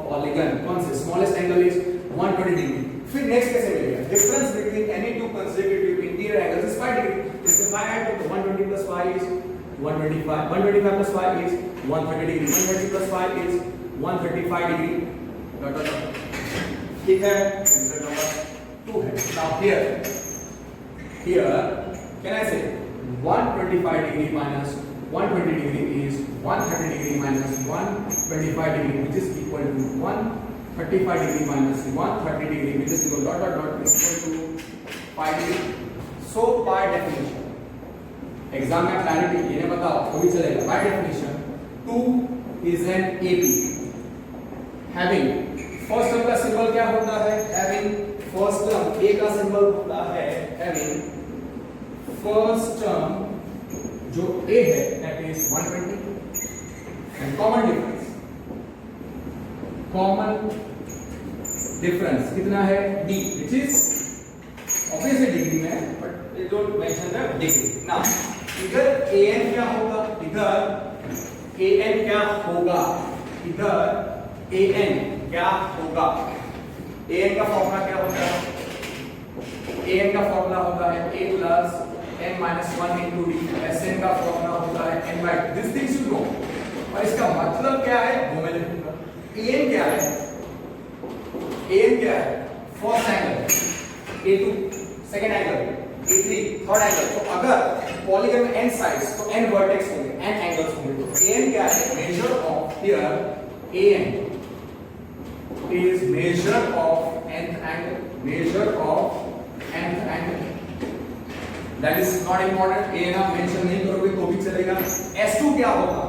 polygon कौन से smallest angle is 120 degree. फिर next कैसे मिलेगा difference between any two consecutive interior angles is 5 degree. इससे 5 add तो 120 plus 5 is 125. 125 plus 5 is 130 degree. 130 plus 5 is 135 degree. Dot dot dot. ठीक है. Answer number 2 है. Now here can I say 125 degree minus 120 degree is 130 degree minus 125 degree, which is equal to 135 degree minus 130 degree, which is equal dot dot dot is equal to 5 degree. So by definition, exam में clarity ये नहीं बताओ तो भी चलेगा. By definition, 2 is an AP. Having first term का symbol क्या होता है? Having first term A का symbol होता है having first term जो A है that is 120 and common difference कितना है D, which is obviously degree में but they don't mention the degree. Now इधर AN क्या होगा? इधर AN क्या होगा? AN का फॉर्मूला क्या होता है? AN का फॉर्मूला होता है A plus n minus 1 into d. Sn का फॉर्मूला होता है n by this things you know. और इसका मतलब क्या है वो मैं लिखूंगा. an क्या है? First angle, a2 second angle, a3 third angle. तो अगर पॉलीगन में n साइड्स तो n वर्टेक्स होंगे, n एंगल्स होंगे. तो an क्या है? Measure of here an is measure of nth angle. That is not important. A ना मेंशन नहीं करोगे तो भी चलेगा. S2 क्या होगा?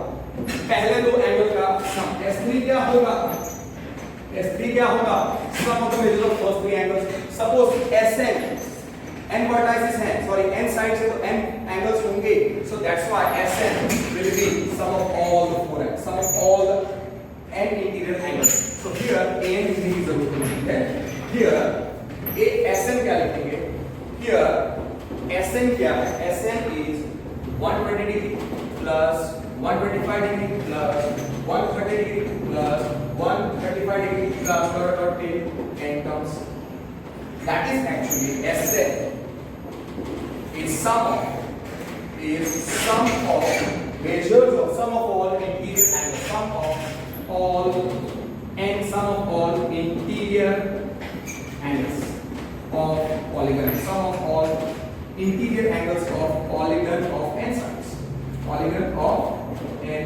पहले दो एंगल का सम. S3 क्या होगा? Sum of the measures of first three angles. Suppose Sn n vertices हैं, sorry n sides है तो n angles होंगे. So that's why Sn will be sum of all the four angles, sum of all the n interior angles. So here an लिखने की जरूरत नहीं है. Here Sn क्या लिखेंगे? Here Sn क्या है? Sn is 120 degree plus 125 degree plus 130 degree plus 135 degree plus dot till n terms. That is actually Sn is sum of measures of sum of all interior angles, sum of all interior angles of polygon, sum of all interior angles of polygon of n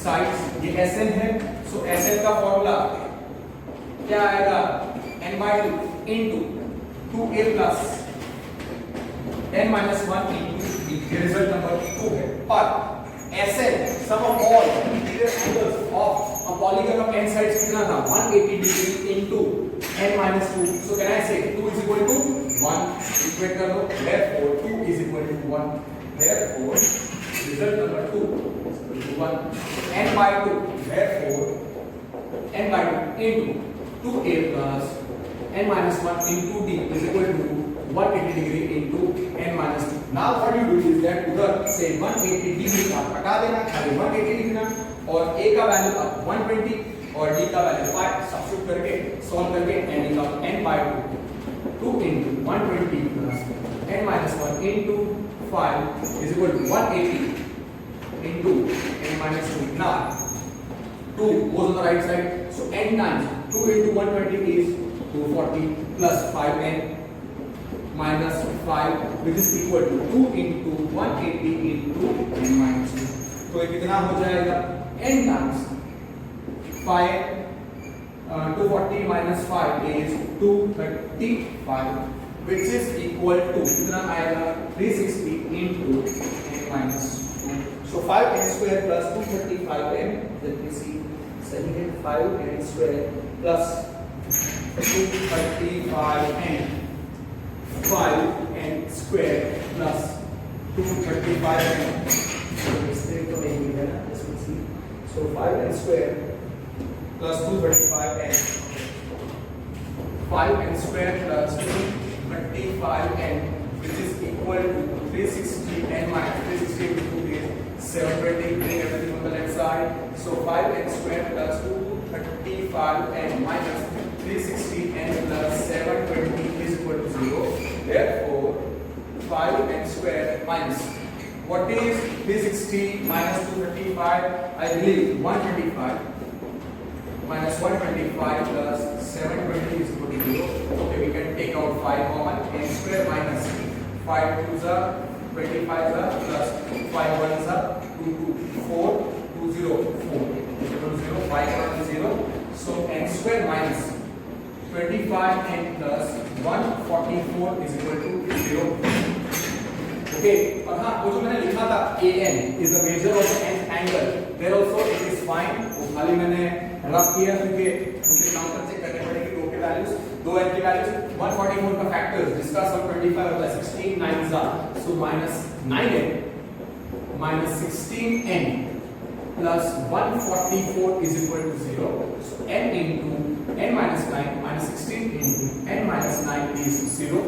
sides. ये Sn है. So Sn का formula क्या आएगा? n by 2 into 2a plus n minus 1 into b. ये result number 2 है. पर Sn sum of all interior angles of a polygon of n sides कितना था? 180 degree into n minus 2. So can I say 2 is equal to 1? Equate कर दो. Therefore 2 is equal to 1. Therefore result number 2 is equal to 1. n by 2. Therefore n by 2 into 2a plus n minus 1 into d is equal to 180 degree into n minus 2. Now what you do is that उधर से 180 degree का हटा देना, खाली 180 लिखना और a का value अब 120 और d का वैल्यू 5 सब्स्टिट्यूट करके सॉल्व करके n निकाल. n by 2 into 120 plus n minus 1 into 5 is equal to 180 into n minus 2. Now 2 goes on the right side, so n times 2 into 120 is 240 plus 5n minus 5, which is equal to 2 into 180 into n minus 2. तो ये कितना हो जाएगा? n times 5 240 minus 5 is 235, which is equal to कितना आएगा 360 into n minus 2. So 5n square plus 235n, let me see, सही है, 5n square plus 235n, 5n square plus 235n. Mistake तो नहीं मिलेगा ना, let me see. So 5n square plus 235n, 5n square plus 235n, which is equal to 360n minus 360 into 2 is 720. Bring everything on the left side. So 5n square plus 235n minus 360n plus 720 is equal to 0. Therefore, 5n square minus, what is 360 minus 235? I believe 125. Minus 125 plus 720 is equal to 0. Okay, we can take out 5 common. N square minus 5 2s are 25 are plus 5 1s are 2 2 4 2 0 4 is equal to 0. 5 common 0. So n square minus 25n plus 144 is equal to 0. Okay, और हाँ वो जो मैंने लिखा था an is the measure of the nth angle. There also it is fine. वो खाली मैंने रब किया क्योंकि मुझे काउंटर चेक करने पड़ेगी दो के वैल्यूज, दो n के वैल्यूज, 144 का फैक्टर्स जिसका सब 25 होता है, 16 9s are, so minus 9n minus 16n plus 144 is equal to 0. So n into n minus 9 minus 16 into n minus 9 is 0.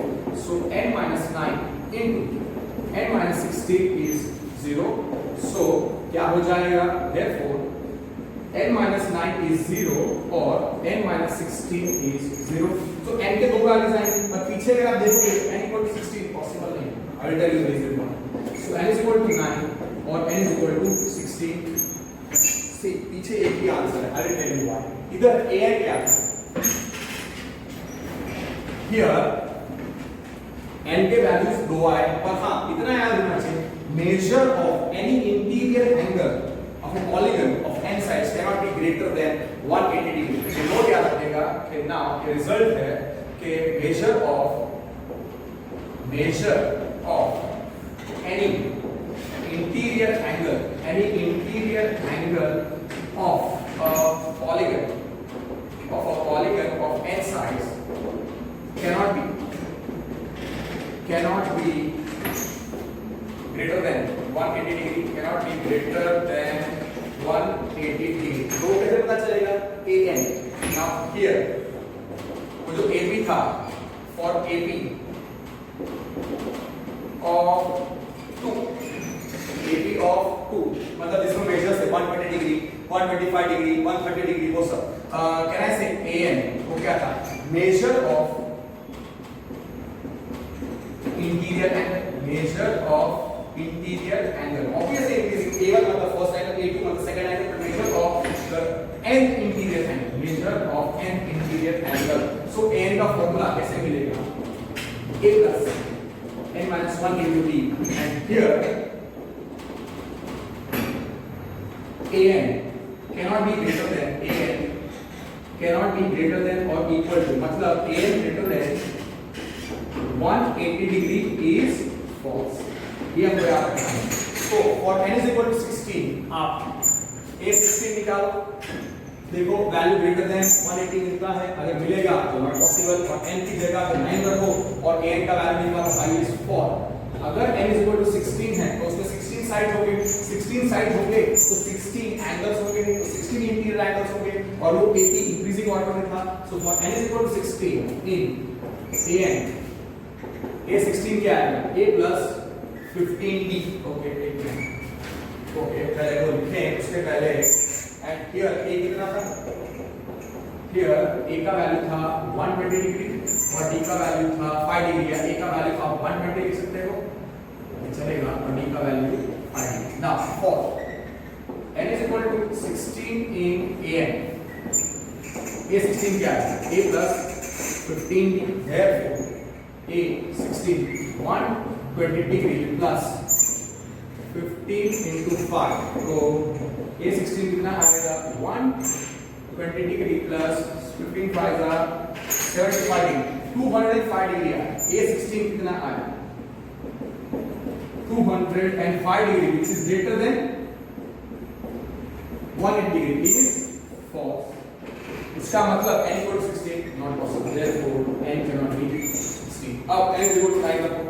So n minus 9 into n minus 16 is 0. So क्या हो जाएगा? Therefore n minus 9 is 0 और n minus 16 is 0. So n के दो values आएंगे, पर पीछे अगर आप देखोगे n equal to 16 पॉसिबल नहीं. I will tell you the reason why. So n is equal to 9 और n is equal to 16. See, पीछे एक ही आंसर है. I will tell you why. इधर a n क्या है? Here n के values दो आए, पर हाँ इतना याद रखना चाहिए, measure of any interior angle of a polygon of n sides cannot be greater than 180 degree. तो नोट याद रखिएगा कि now ये रिजल्ट है कि measure of any interior angle of a polygon of n sides cannot be greater than 180 degree, cannot be greater than 180 degree. तो कैसे पता चलेगा? an. Now here वो जो AP था, for AP of 2, AP of 2 मतलब जिसमें मेजर्स है 120 डिग्री, 125 डिग्री, 130 डिग्री वो सब. Can I say an वो क्या था? Measure of interior angle. Obviously it is A1 मतलब first angle, A2 मतलब second angle, but measure of the nth interior angle. Measure of nth interior angle. So an का formula कैसे मिलेगा? A plus n minus 1 into d, and here an cannot be greater than or equal to, मतलब an greater than 180 degree is false. ये हमको याद रखना है. So for n is equal to 16, आप a16 निकालो, देखो वैल्यू ग्रेटर देन 180 मिलता है, अगर मिलेगा तो नॉट पॉसिबल, और n की जगह पे 9 रखो और an का वैल्यू निकालो, हाई इज 4. अगर n is equal to 16 है तो उसमें 16 साइड होंगे, 16 साइड होंगे तो 16 एंगल्स होंगे, तो 16 इंटीरियर एंगल्स होंगे, और वो 80 इंक्रीजिंग ऑर्डर में था. So for n is equal to 16 in an a16 क्या आएगा? a plus 15d. ओके ठीक है, ओके पहले वो लिखें, उसके पहले एंड हियर a कितना था? हियर a का वैल्यू था 120 डिग्री और d का वैल्यू था 5 डिग्री. या a का वैल्यू आप 120 लिख सकते हो, चलेगा, और d का value 5 degree. Now for n is equal to 16 in an, a16 क्या है? a plus 15d. therefore a16 120 degree plus 15 into 5, तो a16 कितना आएगा? 120 degree plus 15 5 75 डिग्री, 205 डिग्री आया। A16 कितना आया? 205 degree, which is greater than 180 degree is false. इसका मतलब n equal to 16 not possible, therefore n cannot be 16. अब n is equal to 9 रखो,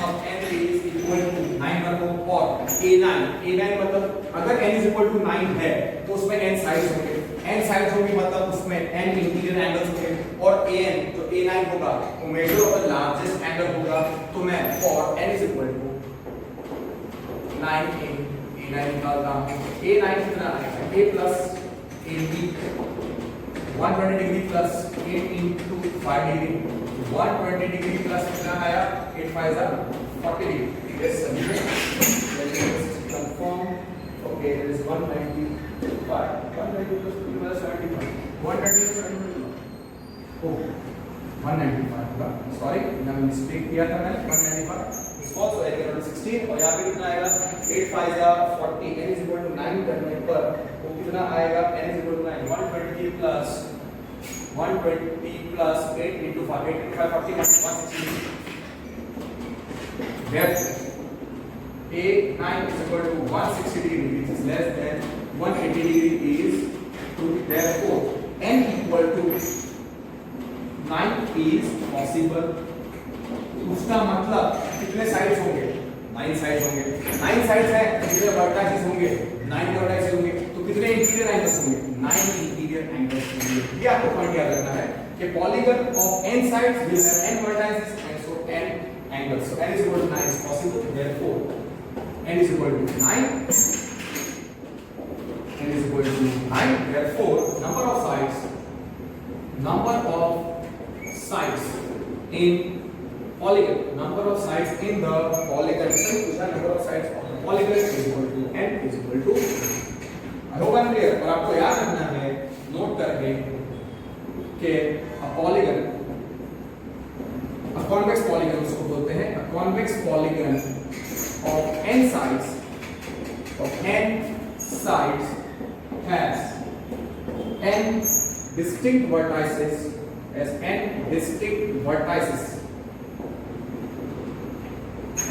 अब n is equal to 9 रखो और a9 मतलब अगर n is equal to 9 है तो उसमें n साइड्स होंगे, n साइड्स होंगी मतलब उसमें n इंटीरियर एंगल्स होंगे और an जो a9 होगा वो measure of the largest angle होगा। तो मैं for n is equal to 9 a9 निकालता हूं। a9 कितना आएगा? a plus ab 120 degree plus 8 into 5 degree, 120 degree plus कितना आया? 8 5 40 degree. Yes, let me just confirm. Okay, it is 195. 190 plus 2 plus 75. 120 plus 75. Oh, 195 होगा। Sorry, यहाँ में mistake किया था मैंने। 195 is false, so n equal to 16 और यहाँ पे कितना आएगा? 8 5 40. n is equal to 9 करने पर वो कितना आएगा? n is equal to 9. 120 plus 8 into 5. 8 into 5 40 160. Therefore, a9 is equal to 160 degree, which is less than 180 degree is 2. Therefore, n equal to 9 is possible. उसका मतलब कितने साइड्स होंगे? 9 साइड्स होंगे। 9 साइड्स हैं, कितने वर्टाइसेस होंगे? 9 वर्टाइसेस होंगे। तो कितने इंटीरियर एंगल्स होंगे? 9 इंटीरियर एंगल्स होंगे। ये आपको पॉइंट याद रखना है कि polygon of n sides will have n vertices and so n angles. So n is equal to 9 is possible. Therefore, n is equal to 9. n is equal to 9. Therefore, number of sides in polygon, number of sides in the polygon, number of sides of the polygon is equal to n is equal to, I hope I'm clear। और आपको याद रखना है note करके कि a polygon, a convex polygon उसको बोलते हैं, a convex polygon of n sides has n distinct vertices,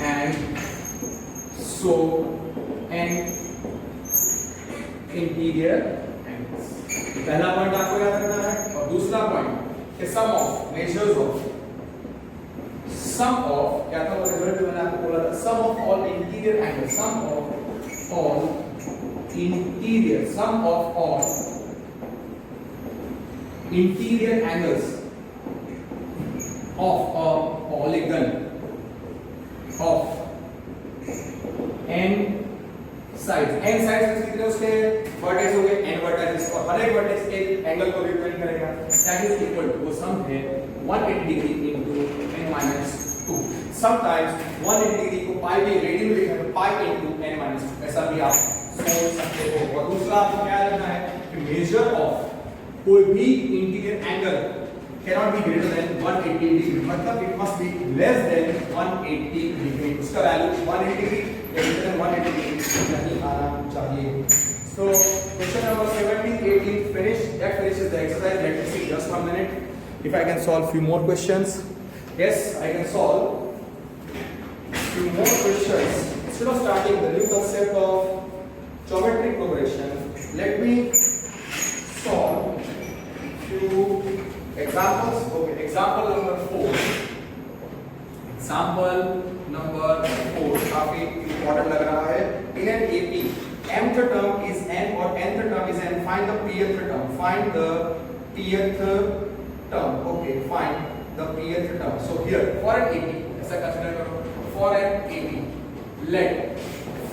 and so n interior angles. पहला पॉइंट आपको याद रखना है और दूसरा पॉइंट कि सम ऑफ मेजर्स ऑफ क्या था वो रिजल्ट मैंने आपको बोला था, sum of all interior angles, sum of all interior angles of a polygon of n sides कितने उसके वर्टेक्स होंगे? n वर्टेक्स और हर एक वर्टेक्स एक एंगल को रिप्रेजेंट करेगा। दैट इज इक्वल टू, वो सम है 180 degree into n minus 2। Sometimes 180 degree को पाई भी रेडियन में लिखा है, पाई into n minus 2 ऐसा भी आप सोच सकते हो। और दूसरा आपको क्या रखना है कि मेजर ऑफ कोई भी interior angle cannot be greater than 180 degree, मतलब it must be less than 180 degree। उसका वैल्यू 180 डिग्री या greater than 180 डिग्री नहीं आना चाहिए। So question number 17, 18 finished. That finishes the exercise. Let me see just 1 minute if I can solve few more questions. Yes, I can solve few more questions. Instead of starting the new concept of geometric progression, let me solve few examples. Okay, example number 4 काफी important लग रहा है। In an AP, mth term is n और nth term is n. Find the pth term. Okay, find the pth term. So here for an AP, ऐसा consider करो, for an AP, let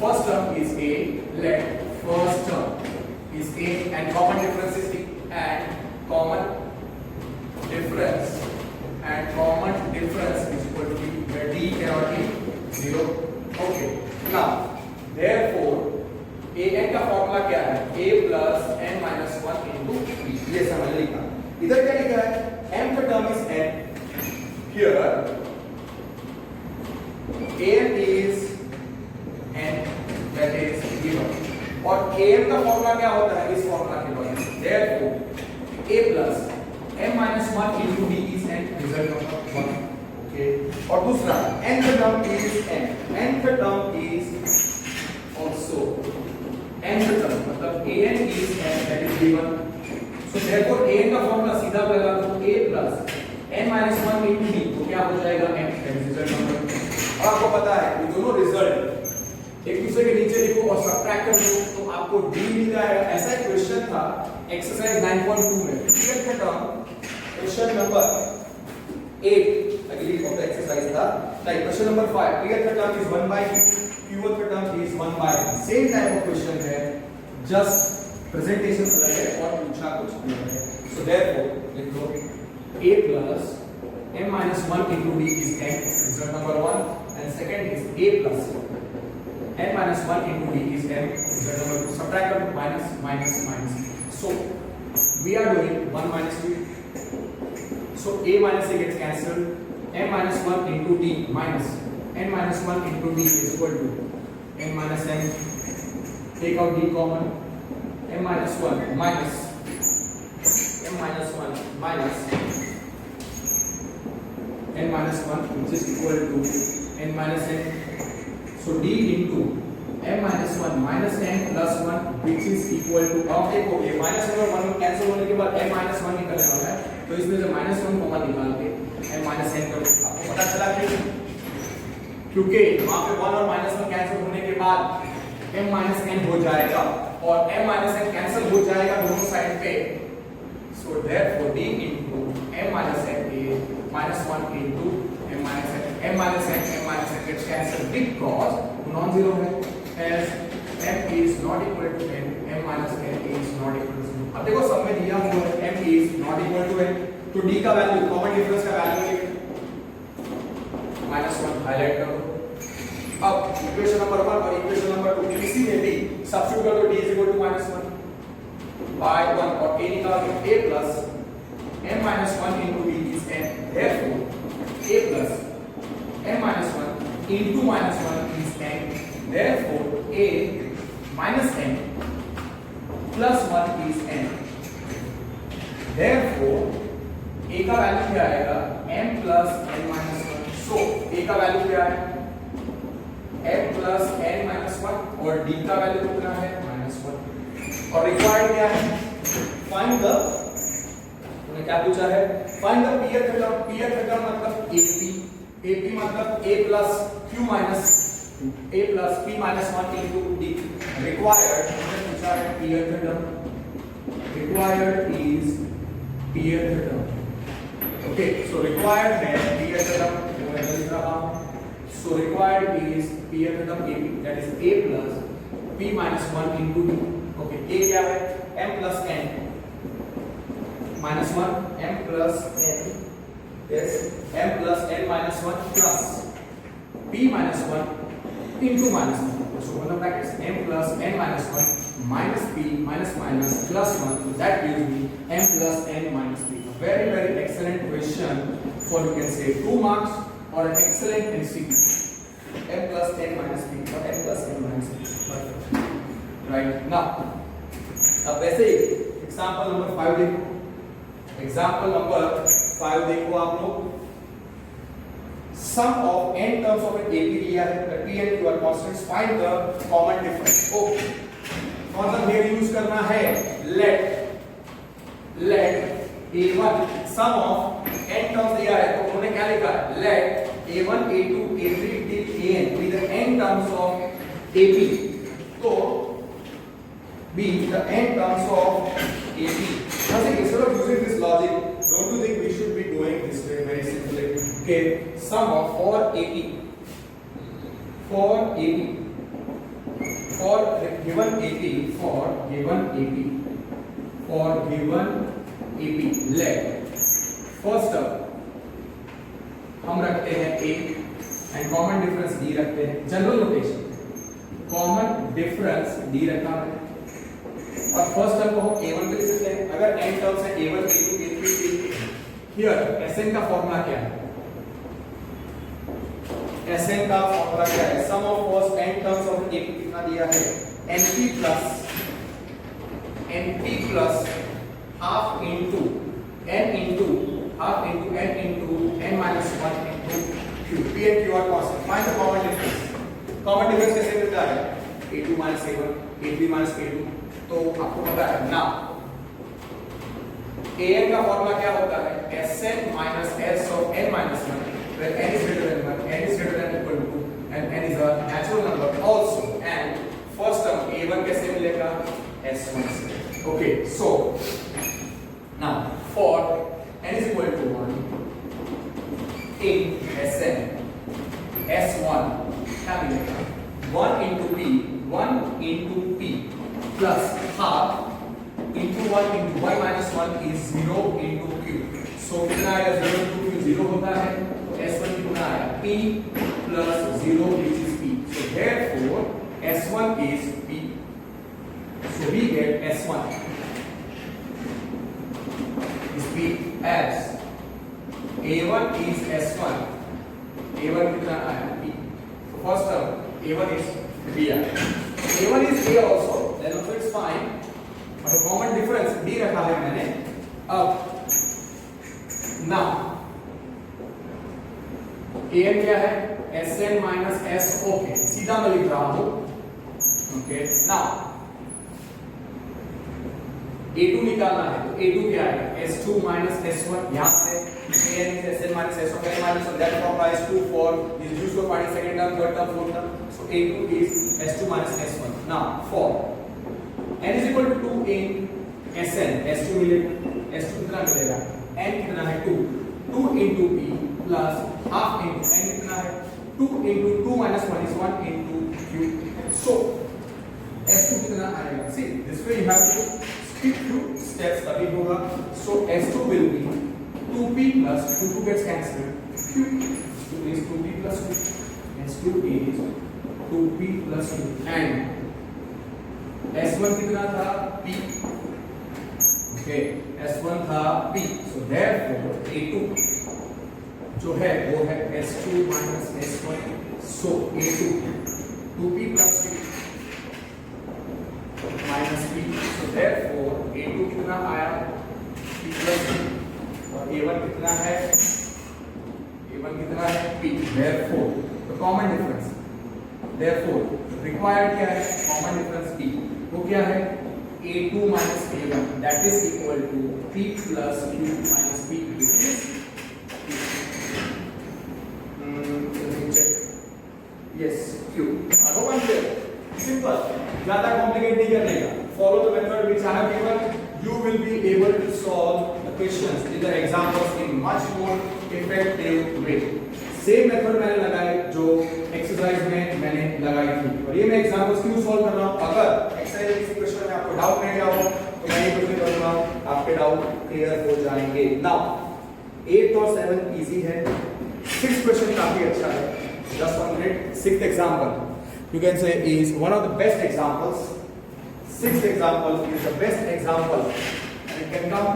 first term is a, and common difference is equal to d, where d cannot be 0. Okay, now therefore an का formula क्या है? a plus n minus 1 into b। ये समझ लिखा। इधर क्या लिखा है? mth term is n, here an is n, that is given, और am का फॉर्मूला क्या होता है? इस फॉर्मूला के बाद therefore a plus m minus 1 into d is n, result number 1. Okay. और दूसरा nth term is n, nth term is also nth term मतलब an is n, that is given. So therefore an का formula सीधा लगा दो a plus n minus 1 into d, तो क्या हो जाएगा m, that is result number. और आपको पता है ये दोनों रिजल्ट एक दूसरे के नीचे लिखो और सब्ट्रैक्ट कर दो तो आपको d मिल जाएगा. ऐसा एक क्वेश्चन था एक्सरसाइज 9.2 में. क्लियर था क्वेश्चन नंबर 8 अगली ऑफ द एक्सरसाइज था. लाइक क्वेश्चन नंबर 5 p का term is 1 by q, q का term is 1 by n. Same type of question है, जस्ट प्रेजेंटेशन अलग है और पूछा कुछ अलग है. सो देयरफॉर लिख लो a plus m minus 1 into d is n, result number 1, and second is a plus n minus 1 into d is m, result number 2. Subtract out minus minus minus. So we are doing 1 minus 2. So a minus a gets cancelled. m minus 1 into d minus n minus 1 into d is equal to n minus m. Take out d common. m minus 1 minus m minus 1 minus n minus 1, which is equal to n minus n. So d into m minus 1 minus n plus 1, which is equal to, अब देखो ये minus और 1 cancel होने के बाद m minus 1 निकलने वाला है, तो इसमें से minus 1 कॉमन निकाल के m minus n कर दो. आपको पता चला क्योंकि वहाँ पे 1 और minus 1 कैंसिल होने के बाद m minus n हो जाएगा और m minus n कैंसिल हो जाएगा दोनों साइड पे. So therefore d into m minus n is minus 1 into m minus n. m minus n gets cancelled because non-zero है. As m is not equal to n, m minus n is not equal to 0. अब देखो सब में दिया हुआ है m is not equal to n, तो d का वैल्यू कॉमन डिफरेंस का वैल्यू minus 1 हाईलाइट कर दो. अब इक्वेशन नंबर 1 और इक्वेशन नंबर 2 किसी में भी सब्स्टिट्यूट कर दो. d is equal to minus 1 by 1 और a निकाल दो. a plus m minus 1 into d is n. Therefore a plus m minus 1 into minus 1 is n. Therefore a minus n plus 1 is n. Therefore a का value क्या आएगा? m plus n minus 1. So a का value क्या है? m plus n minus 1 और d का value कितना है? minus 1. और रिक्वायर्ड क्या है? फाइंड द, उन्हें क्या पूछा है? Find the pth term. pth term मतलब ap मतलब a plus q minus a plus p minus 1 into d. required उन्हें पूछा है pth term. required is pth term. okay, so required है pth टर्म. मैं लिख रहा हूं. so required is pth term ap, that is a plus p minus 1 into d. okay, a क्या है? m plus n minus 1, m plus n, yes, m plus n minus 1 plus p minus 1 into minus 1. So open the brackets. m plus n minus 1 minus p minus minus plus 1. So that gives me m plus n minus p. A very very excellent question for, you can say, 2 marks or an excellent MCQ. m plus n minus p or m plus n minus p. Perfect. Right now, अब वैसे example number 5 देखो. Example number 5 देखो आप लोग. sum of n terms of an AP दिया है, the p and q are constants. Find the common difference. Okay, कौन सा here यूज करना है? let a1 sum of n terms दिया है, तो उन्होंने क्या लिखा है? let a1 a2 a3 till an be the n terms of AP. तो be the n terms of AP. Now see, instead of using this logic, don't you think we should be doing this way very simply? Okay, sum of for AP, for given AP, let first term हम रखते हैं a and common difference d रखते हैं. General notation, common difference d रखा है और first term को हम a1 पे लिख सकते हैं. अगर n टर्म्स है a1 a2 a3 here Sn का फॉर्मूला क्या है? Sn का फॉर्मूला क्या है? Sum of first n terms of AP कितना दिया है? np plus half into n into half into n into n minus 1 into q. p and q are constant. Find the common difference. Common difference कैसे मिलता है? a2 minus a1, a3 minus a2. तो आपको पता है ना, an का formula क्या होता है? sn minus s of n minus 1, where n is greater than 1, n is greater than equal to 2, and n is a natural number also. And first term a1 कैसे मिलेगा? s1 से. Okay, so now for n is equal to 1 in sn s1 क्या मिलेगा? 1 into p plus half into 1 into y minus 1 is 0 into q. So कितना आएगा? 0 into q 0 होता है, तो s1 कितना आएगा? p plus 0 which is p. So therefore s1 is p. So we get s1 is p as a1 is s1. a1 कितना आया? p. So first term a1 is b. a1 is a also, then also it's fine. But the common difference d रखा है मैंने. अब now an क्या है? sn minus s. okay, सीधा मैं लिख रहा हूं. okay, now a2 निकालना है, तो a2 क्या आएगा? s2 minus s1. यहाँ से an is sn minus s of n minus 1. that formula is 2 for is used for finding second term, third term, fourth term. So a2 is s2 minus s1. now for n is equal to 2 in sn, s2 मिलेगा. s2 कितना मिलेगा? n कितना है? 2 into p plus half into n कितना है? 2 into 2 minus 1 is 1 into q. so s2 कितना आएगा? see this way you have to skip few steps तभी होगा. so s2 will be 2p plus 2 gets cancelled. q is 2p plus 2. s2 is 2p plus 2 and s1 कितना था? p. okay, s1 था p. so therefore a2 जो है वो है s2 minus s1. so a2 2p plus 2 minus p. so therefore a2 कितना आया? p plus 2. और a1 कितना है? a1 कितना है? p. therefore the common difference, therefore required क्या है? common difference p. वो क्या है? a2 minus a1, that is equal to p plus q minus p, which is let me check. yes, q. I hope I'm clear. Simple. ज़्यादा complicate नहीं करने का. Follow the method which I have given. You will be able to solve the questions in the examples in much more effective way. Same method मैंने लगाई जो exercise में मैंने लगाई थी. और ये मैं एग्जांपल्स क्यों सॉल्व कर रहा हूं? अगर एक्सरसाइज किसी क्वेश्चन में आपको डाउट नहीं गया हो तो मैं ये क्वेश्चन करूंगा, आपके डाउट क्लियर हो जाएंगे. नाउ 8 और 7 इजी है. 6 क्वेश्चन काफी अच्छा है. Just 1 minute. 6th example you can say is one of the best examples. 6th example is the best example and it can come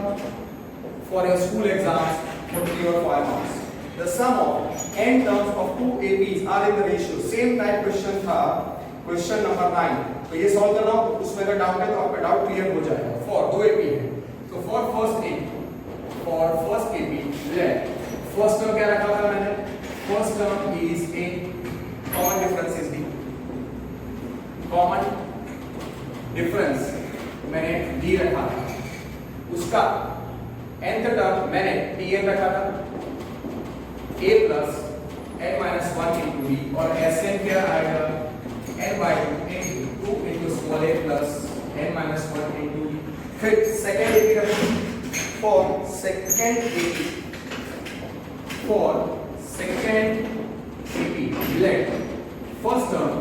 for your school exams for 3 or 5 marks. The sum of n terms of two APs are in the ratio. Same type question था question number 9. तो ये solve कर रहा हूँ, तो उसमें अगर doubt है तो आपका डाउट क्लियर हो जाएगा. For 2 AP है, तो for first AP let first term क्या रखा था मैंने? First term is a common difference is d. common difference मैंने d रखा था. उसका nth टर्म मैंने tn रखा था. a plus n minus 1 into b और sn क्या आएगा? n by 2 into 2 into small a plus n minus 1 into b. फिर second AP रखें. for second AP let first term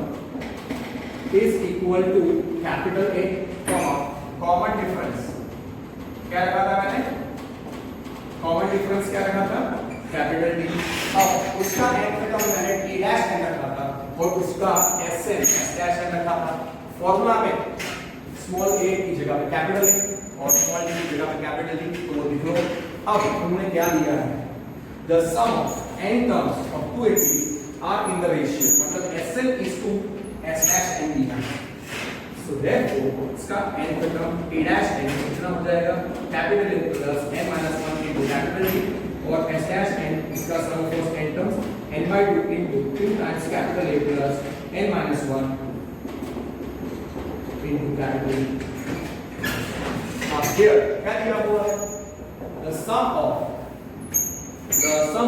is equal to capital A comma common difference क्या रखा था मैंने? common difference क्या रखा था? Capital D. अब उसका nth टर्म मैंने t डैश n रखा था और उसका sn s डैश n रखा था. फॉर्मूला में स्मॉल a की जगह पे कैपिटल A और स्मॉल d की जगह पे कैपिटल D, तो वो लिख लो. अब हमने क्या लिया है? the sum of n terms of two APs are in the ratio, मतलब sn is to s dash n लिया है. so देयरफॉर इसका n का टर्म a डैश n कितना हो जाएगा capital N plus n minus 1 into capital D और s dash n इसका sum of n terms n by 2 into 3 times capital A plus n minus 1 into capital D। अब here क्या दिया हुआ है the sum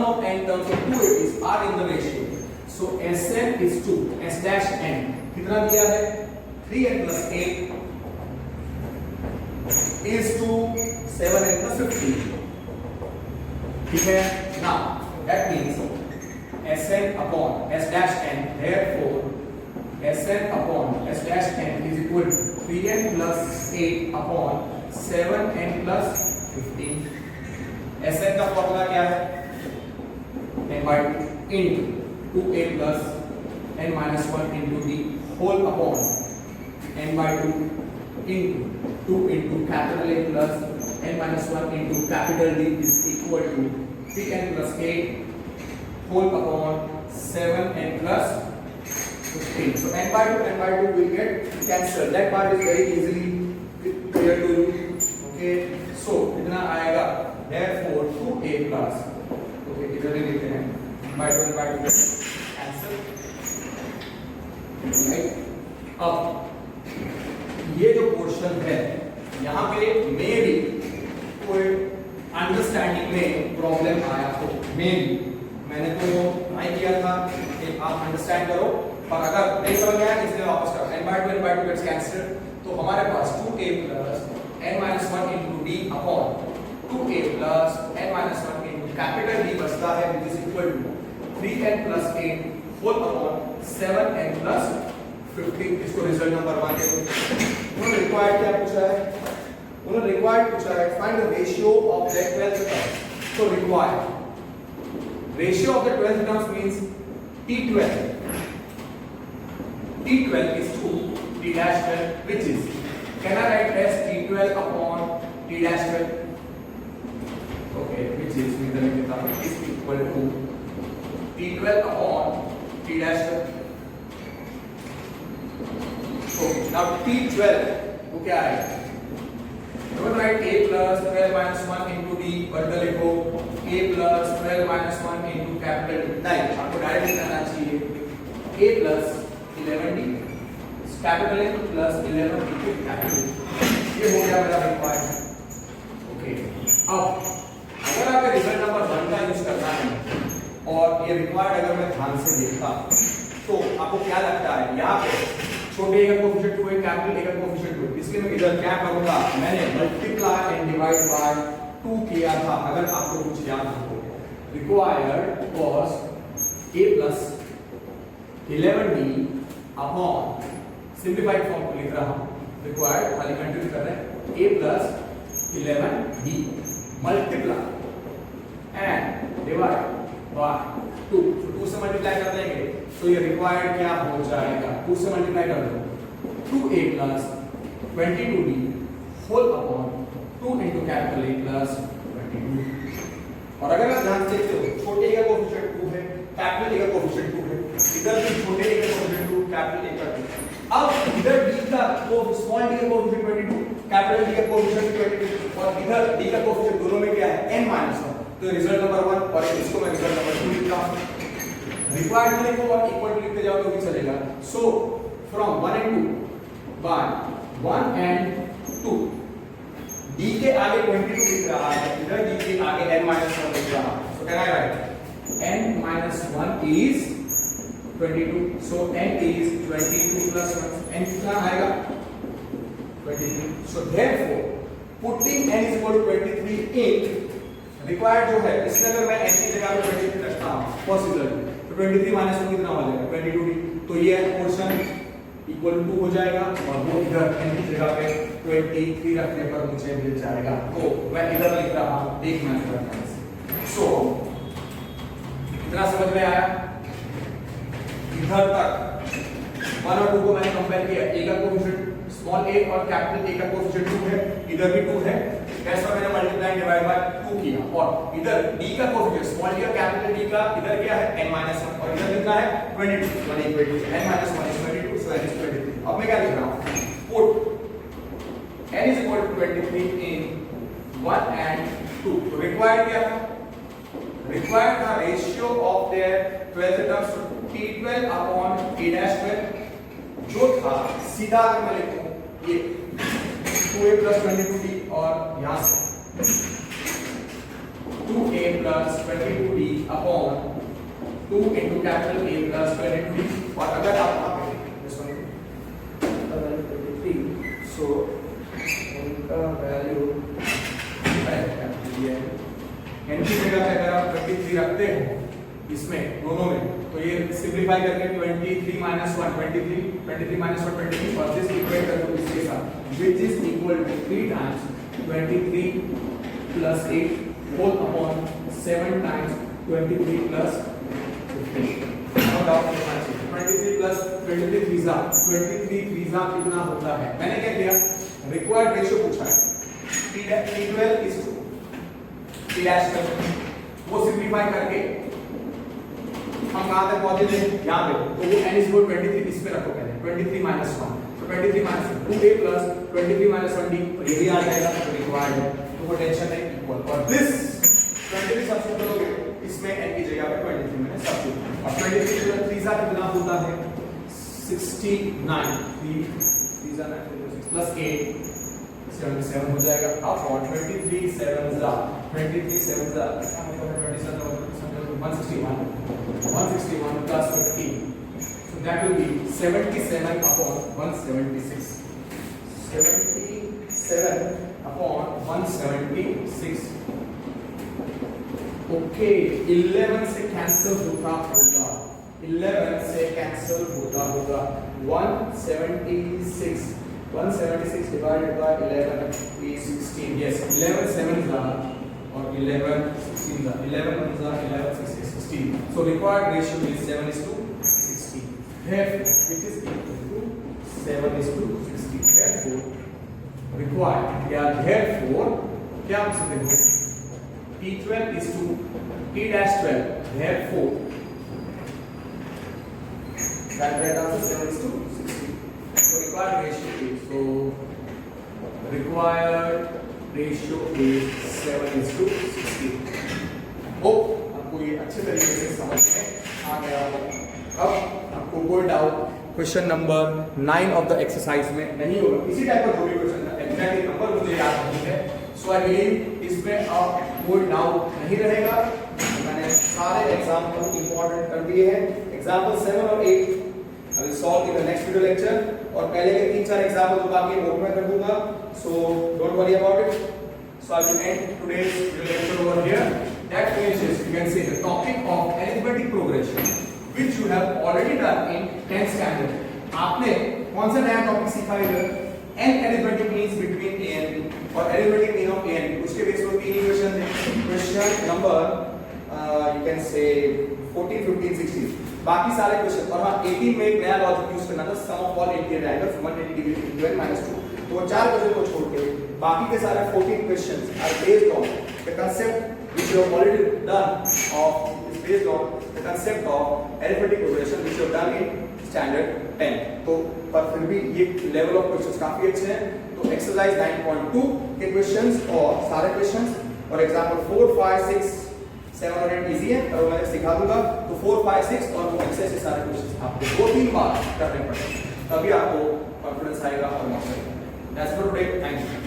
of n terms of two ABs are in the ratio, so Sn is 2 s dash n कितना दिया है 3n plus 8 is to 7n plus 15, ठीक है। now that means Sn upon s dash n, therefore Sn upon s dash n is equal to 3n plus 8 upon 7n plus 15। Sn का formula क्या है n by 2 into 2a plus n minus 1 into the whole upon n by 2 into 2 into capital A plus n minus 1 into capital D is equal to 3n plus 8 whole upon 7n plus 15. So n by 2 will get cancelled. That part is very easily clear to you. Okay. So कितना आएगा therefore 2a plus, okay इधर ही लिखते हैं by 2 cancel, right। अब ये जो portion है यहाँ पे मे भी कोई अंडरस्टैंडिंग में प्रॉब्लम आया हो, मे भी मैंने तो ट्राई किया था कि आप अंडरस्टैंड करो, पर अगर नहीं समझ आया इसलिए वापस करो। n by 2 gets cancelled, तो हमारे पास 2a plus n minus 1 into d upon 2a plus n minus 1 into capital D बचता है, which is equal to 3n plus 8 whole upon 7n plus 15। इसको रिजल्ट नंबर 1 कहते हैं। उन्होंने रिक्वायर्ड क्या पूछा है, उन्होंने रिक्वायर्ड पूछा है find the ratio of the 12th term. तो required ratio of the 12th terms means t12 is to t dash 12, which is, can I write as t12 upon t dash 12, okay, which is equal to t12 upon t dash 12। so now t12 वो क्या है, don't write a plus 12 minus 1 into d, बदल लिखो a plus 12 minus 1 into capital D। नहीं, आपको direct लिखना चाहिए a plus 11d capital A plus 11 into capital D। ये हो गया मेरा रिक्वायर्ड। ओके, अब अगर आपको रिजल्ट नंबर 1 का यूज करना है और ये रिक्वायर्ड अगर मैं ध्यान से देखता तो आपको क्या लगता है, यहाँ पे छोटे a का कोएफिशिएंट 2 है, कैपिटल A का कोएफिशिएंट 2, इसलिए मैं इधर क्या करूंगा, मैंने मल्टीप्लाई एंड डिवाइड बाय 2 किया था। अगर आपको कुछ याद हो, required was a plus 11d upon, simplified form को लिख रहा हूं, रिक्वायर्ड खाली कंटिन्यू कर रहे हैं, a plus 11d multiply and divide by 2। तो 2 से मल्टीप्लाई कर देंगे तो ये रिक्वायर्ड क्या हो जाएगा, 2 से मल्टीप्लाई कर दो 2a plus 22d whole upon 2 into capital A plus 22। और अगर आप ध्यान से देखते हो, छोटे a का कोएफिशिएंट 2 है, कैपिटल A का कोएफिशिएंट 2 है, इधर भी छोटे a का कोएफिशिएंट 2, कैपिटल A का 2। अब इधर d का स्मॉल d का कोएफिशिएंट 22, कैपिटल D का कोएफिशिएंट 22 और इधर d का कोएफिशिएंट दोनों में क्या है n minus 1। तो रिजल्ट नंबर 1 और इसको मैं रिजल्ट नंबर 2 लिखता हूं। रिक्वायर्ड लिखो और इक्वल टू लिखते जाओ तो भी चलेगा। So from 1 and 2 by 1 and 2 d के आगे 22 लिख रहा है, इधर d के आगे n minus 1 लिख रहा है। सो can I right n minus 1 is 22, so n is 22 plus 1, n कितना आएगा 23। so therefore putting n is equal to 23 in required जो है, इसमें अगर मैं n की जगह पे 23 रखता हूं पॉसिबल, तो 23 माइनस 2 कितना हो जाएगा 22d। तो ये पोर्शन इक्वल टू हो जाएगा और वो इधर n की जगह पे 23 रखने पर मुझे मिल जाएगा। तो मैं इधर लिख रहा हूं, देखना है। सो इतना समझ में आया, इधर तक 1 और 2 को मैंने कंपेयर किया, a का कोएफिशिएंट स्मॉल a और कैपिटल A का कोएफिशिएंट 2 है, इधर भी 2 है, ऐसा मैंने मल्टीप्लाई डिवाइड बाय 2 किया और इधर d का कोएफिशिएंट स्मॉल d और कैपिटल D का इधर क्या है n - 1 और इधर कितना है 22, 1 n - 1 is 22। so n is 23. अब मैं क्या लिख रहा हूँ, put n is equal to 23 in 1 and 2. तो required क्या था, required था ratio of their 12th terms to T12 upon A-12, जो था सीधा अगर मैं लिखूं ये 2a plus 22d और यहाँ से 2a plus 22d upon 2 into capital A plus 22d, और अगर आप this one value 23, so उनका वैल्यू n की जगह पे अगर आप 23 रखते हो इसमें दोनों में, तो ये सिंपलीफाई करके 23 minus 1 23 23 minus 1 23 और दिस इक्वेट कर दो इसके साथ, which is equal to 3 times 23 plus 8 whole upon 7 times 23 plus 15. No doubt 23 plus 23 थ्रीजा कितना होता है, मैंने क्या किया, रिक्वायर्ड रेशियो पूछा है, T12 is to T-12, वो सिंपलीफाई करके हम कहां तक पहुंचे थे, यहां पे, तो वो n is equal 23 इस पे रखो पहले 23 minus 1, तो 23 minus 2a plus 23 minus 1d, ये भी आ जाएगा, तो रिक्वायर्ड है, तो पोटेंशियल है इक्वल, और दिस 23 सब्स्टिट्यूट करोगे इसमें n की जगह पे 23 मैंने सब्स्टिट्यूट, और 23 प्लस 3 कितना होता है 69, 3 प्लस 8 77 हो जाएगा, अब और 23 7 कितना होगा 161 plus 15, so that will be 77 upon 176, 77 upon 176. Okay 11 से कैंसिल होता होगा, 11 से कैंसिल होता होगा, 176 divided by 11 is 16. Yes, 11 7s are, or 11 16s are, 11 1s are 11 6 is 16. So required ratio is 7 is to 16. Therefore, which is equal to 7 is to 16. Therefore, required. Yeah, therefore, क्या आप सकते हो? T12 is to T-12. Therefore, that answer 7 is to 16. So required ratio is, so required ratio is 7 is to 16. Hope आपको ये अच्छे तरीके से समझ में आ गया होगा। अब आपको कोई doubt question number 9 of the exercise में नहीं होगा, इसी टाइप का जो भी क्वेश्चन था एग्जैक्टली नंबर मुझे याद नहीं है, सो आई बिलीव इसमें अब कोई डाउट नहीं रहेगा। मैंने सारे एग्जांपल इंपॉर्टेंट कर दिए हैं, एग्जांपल 7 और 8 I will solve in the next video lecture, और पहले के 3-4 एग्जांपल तो बाकी नोट में कर दूंगा, so don't worry about it. So I will end today's video lecture over here. That finishes, you can say, the topic of arithmetic progression, which you have already done in 10th standard. आपने कौन सा नया topic सीखा इधर? n arithmetic means between a and b, और arithmetic mean of a and b, उसके base पर 3 equation थे, question number you can say 14 15 16, बाकी सारे क्वेश्चन, और हाँ 18 में एक नया लॉजिक यूज करना था, sum of all interior angles 180 degree into n minus 2, तो वो 4 क्वेश्चन को छोड़ के बाकी के सारे 14 questions are based on the concept which you have already done of, is based on the concept of arithmetic progression which you have done in standard 10. तो पर फिर भी ये लेवल ऑफ क्वेश्चंस काफी अच्छे हैं, तो एक्सरसाइज 9.2 के क्वेश्चंस और सारे क्वेश्चंस और एग्जांपल 4 5 6 7 और 8 इजी है, और मैं सिखा दूंगा, तो 4 5 6 और वो एक्सेस से सारे क्वेश्चंस आपको 2-3 बार करने पड़ेंगे, तभी आपको कॉन्फिडेंस आएगा और मार्क्स आएगा। That's for today, thank you.